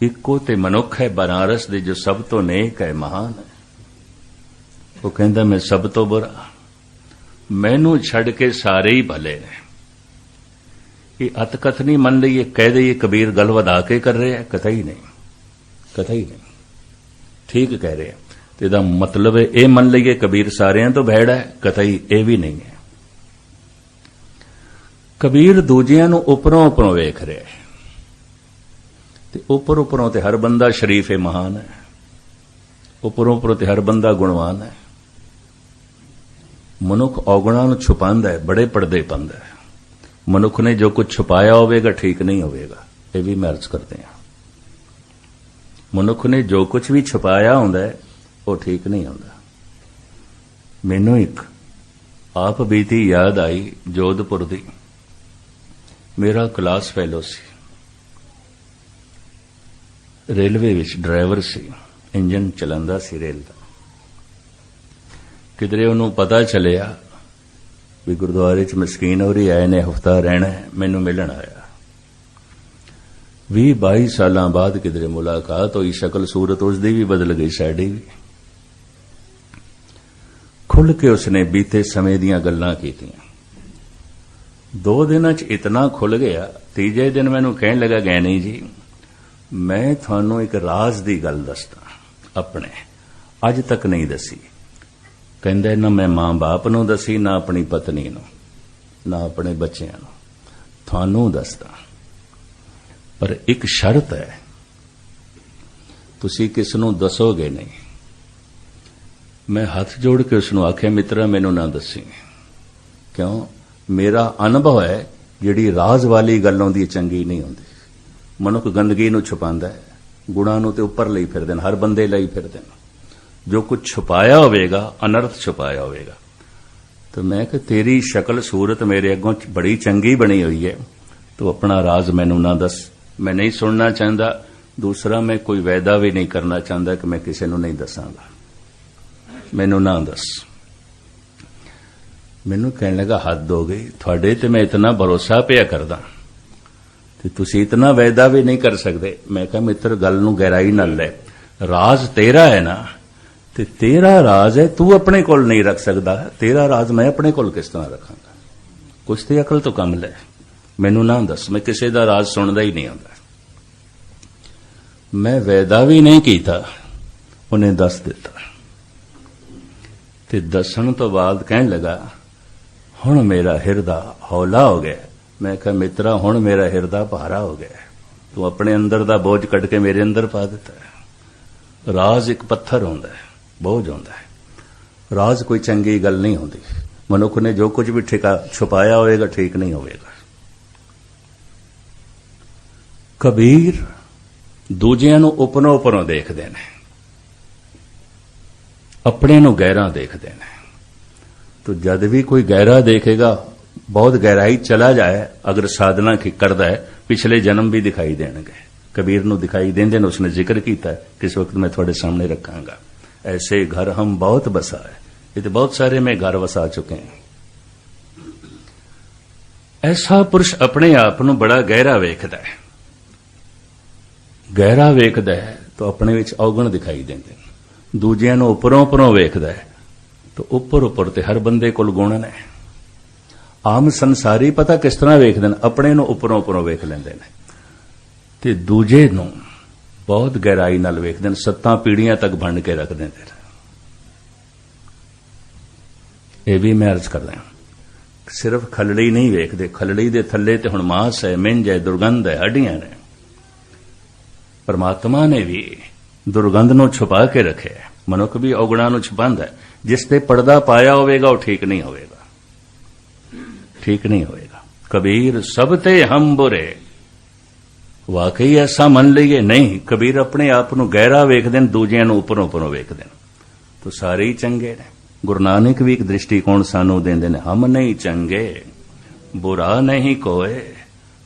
ਇੱਕੋ ਤੇ ਮਨੁੱਖ ਹੈ ਬਨਾਰਸ ਦੇ ਜੋ ਸਭ ਤੋਂ ਨੇਕ ਹੈ, ਮਹਾਨ ਹੈ। ਉਹ ਕਹਿੰਦਾ ਮੈਂ ਸਭ ਤੋਂ ਬੁਰਾ, ਮੈਨੂੰ ਛੱਡ ਕੇ ਸਾਰੇ ਹੀ ਭਲੇ ਨੇ। ਇਹ ਅਤਕਥ ਨਹੀਂ ਮੰਨ ਲਈਏ, ਕਹਿ ਦਈਏ ਕਬੀਰ ਗੱਲ ਵਧਾ ਕੇ ਕਰ ਰਿਹਾ, ਕਤਈ ਨਹੀਂ, ਕਤਈ ਨਹੀਂ। ਠੀਕ ਕਹਿ ਰਿਹਾ, ਤੇ ਇਹਦਾ ਮਤਲਬ ਹੈ ਇਹ ਮੰਨ ਲਈਏ ਕਬੀਰ ਸਾਰਿਆਂ ਤੋਂ ਭੈੜਾ ਹੈ, ਕਤਈ ਇਹ ਵੀ ਨਹੀਂ ਹੈ। ਕਬੀਰ ਦੂਜਿਆਂ ਨੂੰ ਉੱਪਰੋਂ ਉੱਪਰੋਂ ਵੇਖ ਰਿਹਾ ਹੈ, ਤੇ ਉੱਪਰੋਂ ਉੱਪਰੋਂ ਤੇ ਹਰ ਬੰਦਾ ਸ਼ਰੀਫ ਹੈ, ਮਹਾਨ ਹੈ। ਉੱਪਰੋਂ ਉੱਪਰੋਂ ਤੇ ਹਰ ਬੰਦਾ ਗੁਣਵਾਨ ਹੈ। ਮਨੁੱਖ ਔਗਣਾਂ ਨੂੰ ਛੁਪਾਉਂਦਾ ਹੈ, ਬੜੇ ਪਰਦੇ ਪਾਉਂਦਾ ਹੈ। ਮਨੁੱਖ ਨੇ ਜੋ ਕੁਝ ਛੁਪਾਇਆ ਹੋਵੇਗਾ ਠੀਕ ਨਹੀਂ ਹੋਵੇਗਾ, ਇਹ ਵੀ ਮੈਂ ਅਰਜ਼ ਕਰਦੇ ਹਾਂ। ਮਨੁੱਖ ਨੇ ਜੋ ਕੁਝ ਵੀ ਛੁਪਾਇਆ ਹੁੰਦਾ ਹੈ, ਉਹ ਠੀਕ ਨਹੀਂ ਹੁੰਦਾ। ਮੈਨੂੰ ਇੱਕ ਆਪ ਬੀਤੀ ਯਾਦ ਆਈ ਜੋਧਪੁਰ ਦੀ। ਮੇਰਾ ਕਲਾਸ ਫੈਲੋ ਸੀ, ਰੇਲਵੇ ਵਿੱਚ ਡਰਾਈਵਰ ਸੀ, ਇੰਜਨ ਚਲਾਉਂਦਾ ਸੀ ਰੇਲ ਦਾ। ਕਿਧਰੇ ਉਹਨੂੰ ਪਤਾ ਚੱਲਿਆ ਵੀ ਗੁਰਦੁਆਰੇ 'ਚ ਮਸਕੀਨ ਹੋਰੀ ਆਏ ਨੇ, ਹਫ਼ਤਾ ਰਹਿਣਾ ਹੈ, ਮੈਨੂੰ ਮਿਲਣ ਆਇਆ। 20-22 ਸਾਲਾਂ ਬਾਅਦ ਕਿਧਰੇ ਮੁਲਾਕਾਤ ਹੋਈ, ਸ਼ਕਲ ਸੂਰਤ ਉਸਦੀ ਵੀ ਬਦਲ ਗਈ, ਸਾਡੀ ਵੀ। ਖੁੱਲ੍ਹ ਕੇ ਉਸਨੇ ਬੀਤੇ ਸਮੇਂ ਦੀਆਂ ਗੱਲਾਂ ਕੀਤੀਆਂ। 2 ਦਿਨਾਂ 'ਚ ਇਤਨਾ ਖੁੱਲ੍ਹ ਗਿਆ, ਤੀਜੇ ਦਿਨ ਮੈਨੂੰ ਕਹਿਣ ਲੱਗਾ, ਗੈਨੀ ਜੀ ਮੈਂ ਤੁਹਾਨੂੰ ਇੱਕ ਰਾਜ਼ ਦੀ ਗੱਲ ਦੱਸਦਾ, ਆਪਣੇ ਅੱਜ ਤੱਕ ਨਹੀਂ ਦੱਸੀ। ਕਹਿੰਦਾ ਨਾ ਮੈਂ ਮਾਂ ਬਾਪ ਨੂੰ ਦੱਸੀ, ਨਾ ਆਪਣੀ ਪਤਨੀ ਨੂੰ, ਨਾ ਆਪਣੇ ਬੱਚਿਆਂ ਨੂੰ, ਤੁਹਾਨੂੰ ਦੱਸਦਾ। ਪਰ ਇੱਕ ਸ਼ਰਤ ਹੈ, ਤੁਸੀਂ ਕਿਸ ਨੂੰ ਦੱਸੋਗੇ ਨਹੀਂ। ਮੈਂ ਹੱਥ ਜੋੜ ਕੇ ਉਸ ਨੂੰ ਆਖਿਆ, ਮਿੱਤਰਾ ਮੈਨੂੰ ਨਾ ਦੱਸੀ। ਕਿਉਂ? ਮੇਰਾ ਅਨੁਭਵ ਹੈ ਜਿਹੜੀ ਰਾਜ਼ ਵਾਲੀ ਗੱਲ ਹੁੰਦੀ ਚੰਗੀ ਨਹੀਂ ਹੁੰਦੀ। ਮਨੁੱਖ ਗੰਦਗੀ ਨੂੰ ਛੁਪਾਉਂਦਾ ਹੈ, ਗੁਣਾਂ ਨੂੰ ਤੇ ਉੱਪਰ ਲਈ ਫਿਰਦੇ ਨੇ, ਹਰ ਬੰਦੇ ਲਈ ਫਿਰਦੇ ਨੇ। ਜੋ ਕੁਝ ਛੁਪਾਇਆ ਹੋਵੇਗਾ, ਅਨਰਥ ਛੁਪਾਇਆ ਹੋਵੇਗਾ। ਤਾਂ ਮੈਂ ਕਿ ਤੇਰੀ ਸ਼ਕਲ ਸੂਰਤ ਮੇਰੇ ਅੱਗੋਂ ਬੜੀ ਚੰਗੀ ਬਣੀ ਹੋਈ ਹੈ, ਤੂੰ ਆਪਣਾ ਰਾਜ਼ ਮੈਨੂੰ ਨਾ ਦੱਸ, ਮੈਂ ਨਹੀਂ ਸੁਣਨਾ ਚਾਹੁੰਦਾ। ਦੂਸਰਾ, ਮੈਂ ਕੋਈ ਵਾਅਦਾ ਵੀ ਨਹੀਂ ਕਰਨਾ ਚਾਹੁੰਦਾ ਕਿ ਮੈਂ ਕਿਸੇ ਨੂੰ ਨਹੀਂ ਦੱਸਾਂਗਾ, ਮੈਨੂੰ ਨਾ ਦੱਸ। ਮੈਨੂੰ ਕਹਿਣ ਲੱਗਾ, ਹੱਦ ਹੋ ਗਈ, ਤੁਹਾਡੇ ਤੇ ਮੈਂ ਇਤਨਾ ਭਰੋਸਾ ਪਿਆ ਕਰਦਾ, ਤੇ ਤੁਸੀਂ ਇਤਨਾ ਵਾਅਦਾ ਵੀ ਨਹੀਂ ਕਰ ਸਕਦੇ। ਮੈਂ ਕਿਹਾ ਮਿੱਤਰ ਗੱਲ ਨੂੰ ਗਹਿਰਾਈ ਨਾਲ ਲੈ, ਰਾਜ ਤੇਰਾ ਹੈ ਨਾ, ਤੇ ਤੇਰਾ ਰਾਜ ਹੈ, ਤੂੰ ਆਪਣੇ ਕੋਲ ਨਹੀਂ ਰੱਖ ਸਕਦਾ, ਤੇਰਾ ਰਾਜ ਮੈਂ ਆਪਣੇ ਕੋਲ ਕਿਸ ਤਰ੍ਹਾਂ ਰੱਖਾਂਗਾ? ਕੁਛ ਤੇ ਅਕਲ ਤੋਂ ਕੰਮ ਲੈ, ਮੈਨੂੰ ਨਾ ਦੱਸ, ਮੈਂ ਕਿਸੇ ਦਾ ਰਾਜ ਸੁਣਦਾ ਹੀ ਨਹੀਂ ਆਉਂਦਾ। ਮੈਂ ਵਾਅਦਾ ਵੀ ਨਹੀਂ ਕੀਤਾ, ਉਹਨੇ ਦੱਸ ਦਿੱਤਾ। ਤੇ ਦੱਸਣ ਤੋਂ ਬਾਅਦ ਕਹਿਣ ਲੱਗਾ ਹੁਣ ਮੇਰਾ ਹਿਰਦਾ ਹੌਲਾ ਹੋ ਗਿਆ। ਮੈਂ ਕਿਹਾ ਮਿੱਤਰਾ ਹੁਣ ਮੇਰਾ ਹਿਰਦਾ ਭਾਰਾ ਹੋ ਗਿਆ, ਤੂੰ ਆਪਣੇ ਅੰਦਰ ਦਾ ਬੋਝ ਕੱਢ ਕੇ ਮੇਰੇ ਅੰਦਰ ਪਾ ਦਿੱਤਾ। ਰਾਜ ਇੱਕ ਪੱਥਰ ਹੁੰਦਾ ਹੈ, ਬੋਝ ਹੁੰਦਾ ਹੈ। ਰਾਜ ਕੋਈ ਚੰਗੀ ਗੱਲ ਨਹੀਂ ਹੁੰਦੀ। ਮਨੁੱਖ ਨੇ ਜੋ ਕੁਝ ਵੀ ਠਿਕਾ ਛੁਪਾਇਆ ਹੋਵੇਗਾ ਠੀਕ ਨਹੀਂ ਹੋਵੇਗਾ। ਕਬੀਰ ਦੂਜਿਆਂ ਨੂੰ ਉੱਪਰੋਂ ਦੇਖਦੇ ਨੇ, ਆਪਣੇ ਨੂੰ ਗਹਿਰਾ ਦੇਖਦੇ ਨੇ। तो जद भी कोई गहरा देखेगा, बहुत गहराई चला जाए, अगर साधना करता है, पिछले जन्म भी दिखाई देंगे। कबीर नूं दिखाई देंदे ने, उसने जिक्र किया है, किस वक्त मैं थोड़े सामने रखांगा। ऐसे घर हम बहुत बसा है, ये तो बहुत सारे में घर वसा चुके हैं। ऐसा पुरुष अपने आप नूं बड़ा गहरा वेखदा है, गहरा वेखदा है तो अपने विच औगण दिखाई देंदे ने। दूजियां नूं उपरों वेखदा है तो उपर ते हर बंदे कोल गुण ने। आम संसारी पता किस तरह वेखदे ने, अपने नूं उपरों वेख लैंदे ने, ते दूजे नूं बहुत गहराई नाल वेखदे ने, 7 पीढ़ियां तक बन के रख देंदे ने। ये भी मैं अर्ज कर रहा, सिर्फ खलड़ी नहीं वेखदे, खलड़ी दे थल्ले ते हुण मांस है, मिंज है, दुर्गंध है, हड्डियां ने। परमात्मा ने भी दुर्गंध नूं छुपा के रखे, मनुख भी औगुणां नूं छुपांदा है। जिस ते पर्दा पाया होवेगा वो ठीक नहीं होवेगा, ठीक नहीं होवेगा। कबीर सब ते हम बुरे, वाकई ऐसा मन लीए नहीं। कबीर अपने आप नूं गहरा वेखदे ने, दूजियां नूं उपरों वेखदे ने, तो सारे ही चंगे ने। गुरु नानक भी एक दृष्टिकोण सानू देंदे ने, हम नहीं चंगे बुरा नहीं कोय,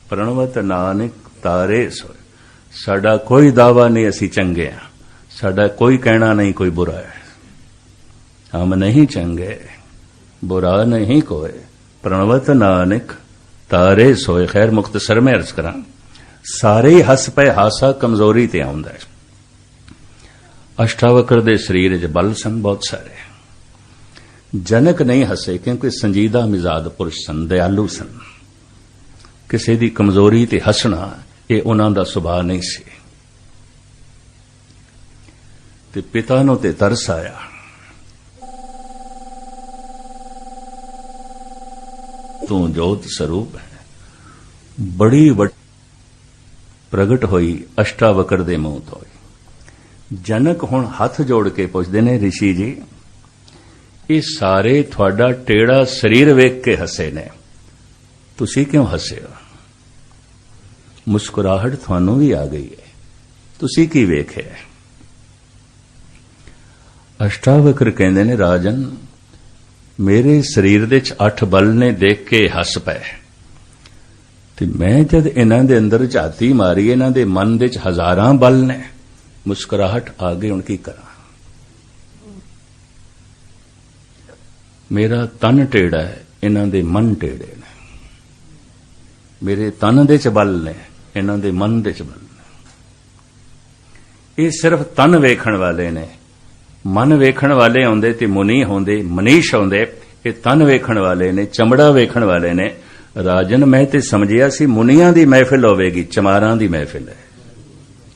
प्रणवत नानक तारे सोए। साडा कोई दावा नहीं असी चंगे हां, साडा कोई कहना नहीं कोई बुरा है। हम नहीं चंगे बुरा नहीं कोय, प्रणवत नानक तारे सोए। खैर मुख्तसर में अर्ज करा, सारे ही हस पे, हासा कमजोरी ते आउंदा है। अष्टावक्र दे शरीर च बल सन बहुत सारे। जनक नहीं हसे क्योंकि संजीदा मिजाज पुरुष सन, दयालु सन। किसी दी कमजोरी ते हसना ये उन्हां दा सुभाव नहीं सी। ते पिता नूं ते तरस आया, तू जोत स्वरूप है, बड़ी प्रगट होई अष्टावक्र दे मुंह तो। जनक हुण हथ जोड़ के पुछदे ने, ऋषि जी ये सारे थोड़ा टेढ़ा शरीर वेख के हसे ने, तुसी क्यों हसे हो? मुस्कुराहट थानू भी आ गई है, तुसी की वेखे? अष्टावक्र कहंदे ने, राजन मेरे शरीर दे 8 बल ने देख के हस पए, ते मैं जद इन्हां दे अंदर झाती मारी, इन्हां दे मन दे 1000 बल ने, मुस्कुराहट आ गई, हुण की करा? मेरा तन टेढ़ा है, इन्हां दे मन टेढ़े ने। मेरे तन दे च बल ने, इन्हां दे मन दे च बल ने। ये सिर्फ तन वेखण वाले ने, मन वेखण वाले आउंदे ते मुनी होंदे, मनीष होंदे। ये तन वेखण वाले ने, चमड़ा वेखण वाले ने। राजन मैं ते समझिया सी मुनियां दी महफिल होवेगी, चमारां दी महफिल है।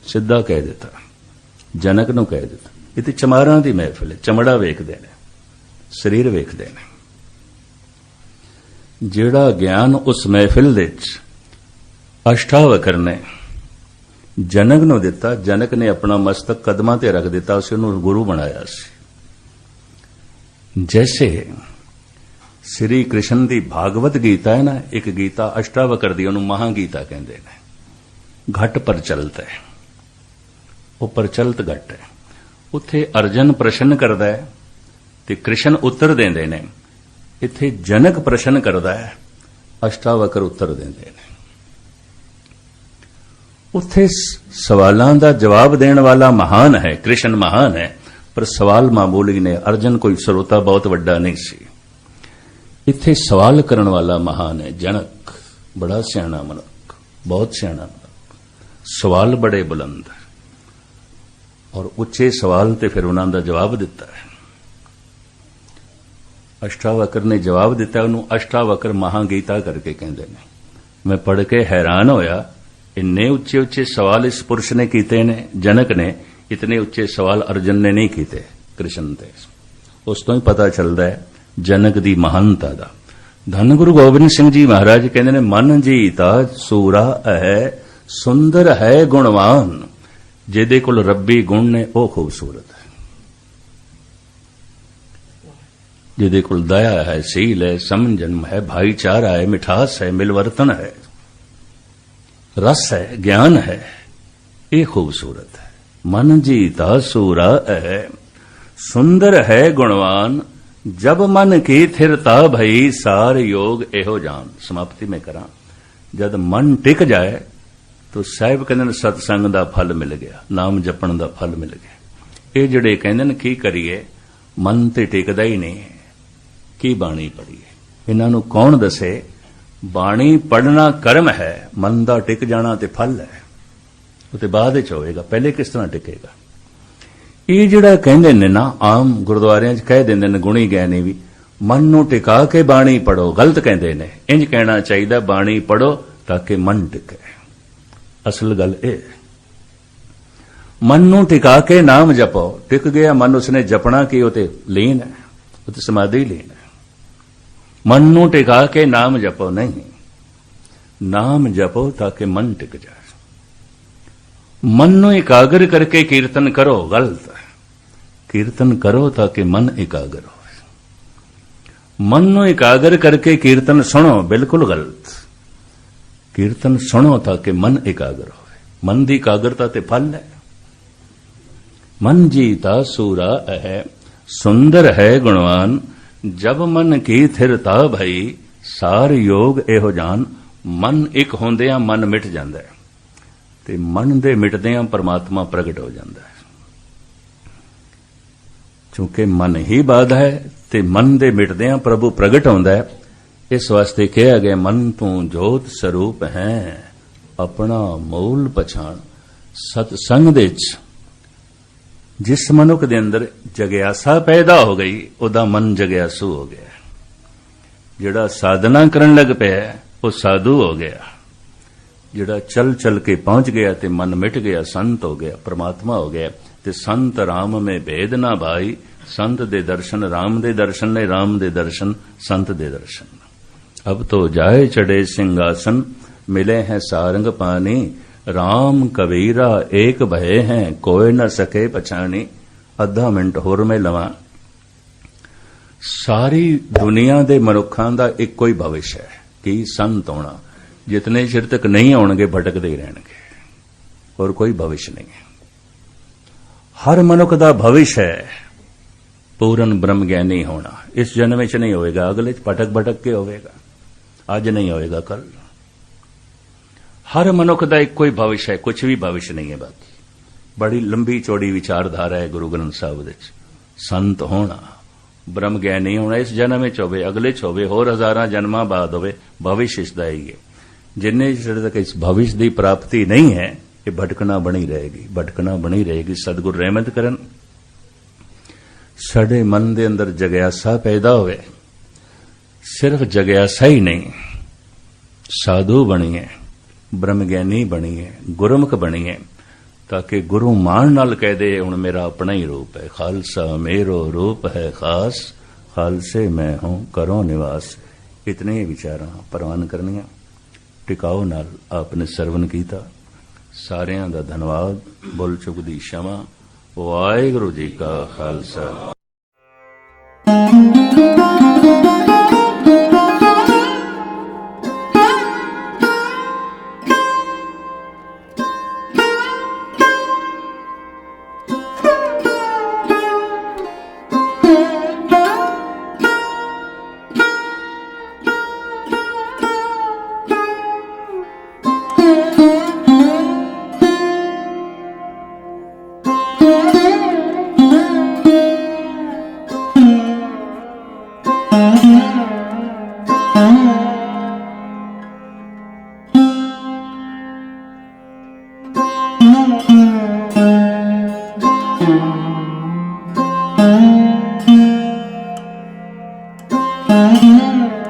सीधा कह दिता, जनक नूं कह दिता, ये ते चमारां दी महफिल है। चमड़ा वेखदे ने, शरीर वेखदे ने। जिहड़ा ज्ञान उस महफिल दे विच अष्टावक्र ने जनक नूं दिता, जनक ने अपना मस्तक कदमां ते रख दिता, उस नूं गुरु बनाया सी। जैसे श्री कृष्ण दी भागवत गीता है ना, एक गीता अष्टावक्र दी, उहनूं महागीता कहंदे ने। घट प्रचलित है, वो प्रचलित घट है। उत्थे अर्जन प्रश्न करदा है ते कृष्ण उत्तर देंदे ने। इत्थे जनक प्रश्न करदा है, अष्टावक्र उत्तर देंदे ने। उत्थे सवालों का जवाब देने वाला महान है, कृष्ण महान है, पर सवाल मामूली ने। अर्जन कोई श्रोता बहुत वड्डा नहीं सी। इत्थे सवाल करने वाला महान है जनक, बड़ा सियाणा मनुख। बहुत सियाणा सवाल बड़े बुलंद और उच्चे सवाल ते फिर उन्होंने जवाब दिता है। अष्टावक्र ने जवाब दिता, उन्होंने अष्टावक्र महागीता करके कहते हैं। मैं पढ़ के हैरान होया, इन्ने उच्चे उच्चे सवाल इस पुरुष ने कीते ने, जनक ने। इतने उच्चे सवाल अर्जुन ने नहीं कीते कृष्ण ते। उस तो ही पता चलता है जनक दी महानता दा। धन गुरु गोबिंद सिंह जी महाराज कहते ने, मन जीता सूरा है सुंदर है गुणवान, जिहदे कोल रब्बी गुण ने वो खूबसूरत है। जिहदे कोल दया है, सील है, समझन है, भाईचारा है, मिठास है, मिलवर्तन है, रस है, ज्ञान है, ये खूबसूरत है। मन जीता सूरा है सुंदर है गुणवान, जब मन की थिरता भई सार योग एहो जान। समाप्ति में करा, जब मन टिक जाए तो साहिब कहते सतसंग का फल मिल गया, नाम जपण का फल मिल गया। ये जिहड़े कहते हैं की करिए, मन ते टिकदा ही नहीं, की बाणी पढ़ीए। इन्हां नूं कौन दसे? बाणी पढ़ना कर्म है, मन का टिक जाना ते फल है, वो तो बाद विच होएगा, पहले किस तरह टिकेगा। ये जिहड़ा कहंदे ने ना, आम गुरुद्वारियां च कह दिंदे ने गुणी ज्ञानी भी, मन नूं टिका के बाणी पढ़ो। गलत कहंदे ने, इंज कहना चाहिए बाणी पढ़ो ताकि मन टिके। असल गल ए, मन नूं टिका के नाम जपो। टिक गया मन, उसने जपना की, उते लीन है, उते समाधि लीन है। मन नूं टिका के नाम जपो नहीं, नाम जपो ताकि मन टिक जाए। मन नूं एकाग्र करके कीर्तन करो, गलत है। कीर्तन करो ताकि मन एकाग्र हो। मन नूं एकाग्र करके कीर्तन सुनो, बिल्कुल गलत। कीर्तन सुनो ताकि मन एकाग्र हो। मन की एकाग्रता ते फल है। मन जीता सूरा है सुंदर है गुणवान, जब मन की थिरता भई सार योग एहो जान। मन एक होंदियां मन मिट जांदा है, ते मन दे मिटदियां परमात्मा प्रगट हो जाता है। चूंकि मन ही बाधा है, ते मन दे मिटदियां प्रभु प्रगट होंदा है। इस वास्ते कहा गया, मन तू जोत स्वरूप है, अपना मूल पछाण। सतसंग दे विच जिस मनुख दे अंदर जग्यासा पैदा हो गई, उदा मन जग्यासू हो गया। जिहड़ा साधना करन लग पिया वो साधु हो गया। जिहड़ा चल चल के पहुंच गया ते मन मिट गया, संत हो गया, परमात्मा हो गया। ते संत राम में भेद ना भाई, संत दे दर्शन राम दे दर्शन ने, राम दे दर्शन संत दे दर्शन। अब तो जाए चढ़े सिंहासन, मिले हैं सारंग पानी। राम कबीरा एक भय हैं, कोई न सके पछानी। अद्धा मिनट होर में लवा। सारी दुनिया दे मनुखां दा इक्को ही भविष्य है कि संत होना। जितने चिर तक नहीं आउणगे भटकते ही रहणगे, और कोई भविष्य नहीं है। हर मनुख दा भविष्य है पूर्ण ब्रह्म ज्ञानी होना। इस जन्म में नहीं होएगा, अगले भटक भटक के होएगा। आज नहीं होएगा, कल। हर मनुख दा एक कोई भविष्य है, कुछ भी भविष्य नहीं है। बाकी बड़ी लंबी चौड़ी विचारधारा है गुरु ग्रंथ साहब विच। संत होना, ब्रह्म ज्ञानी होना, इस जन्म में होवे, अगले च होवे, होर हजारां जन्मां बाद होवे, भविष्य इसदा ही है। जिन्ने चिर तक इस भविष्य की प्राप्ति नहीं है, ये भटकना बनी रहेगी, भटकना बनी रहेगी। सतगुरु रहमत करन, साडे मन दे अंदर जग्यासा पैदा होवे। सिर्फ जग्यासा ही नहीं, साधु बणीए, ब्रह्म ज्ञानी बणीए, गुरमुख बणीए, ताकि गुरु मान नाल कह दे, हुण मेरा अपना ही रूप है। खालसा मेरो रूप है खास, खालसे मैं हूं करो निवास। इतने ही विचारां प्रवान करनियां। टिकाओ नाल आपने सरवण कीता। सारियां दा धन्नवाद। बुल चुक दी क्षमा। वाहिगुरू जी का खालसा। Thank you.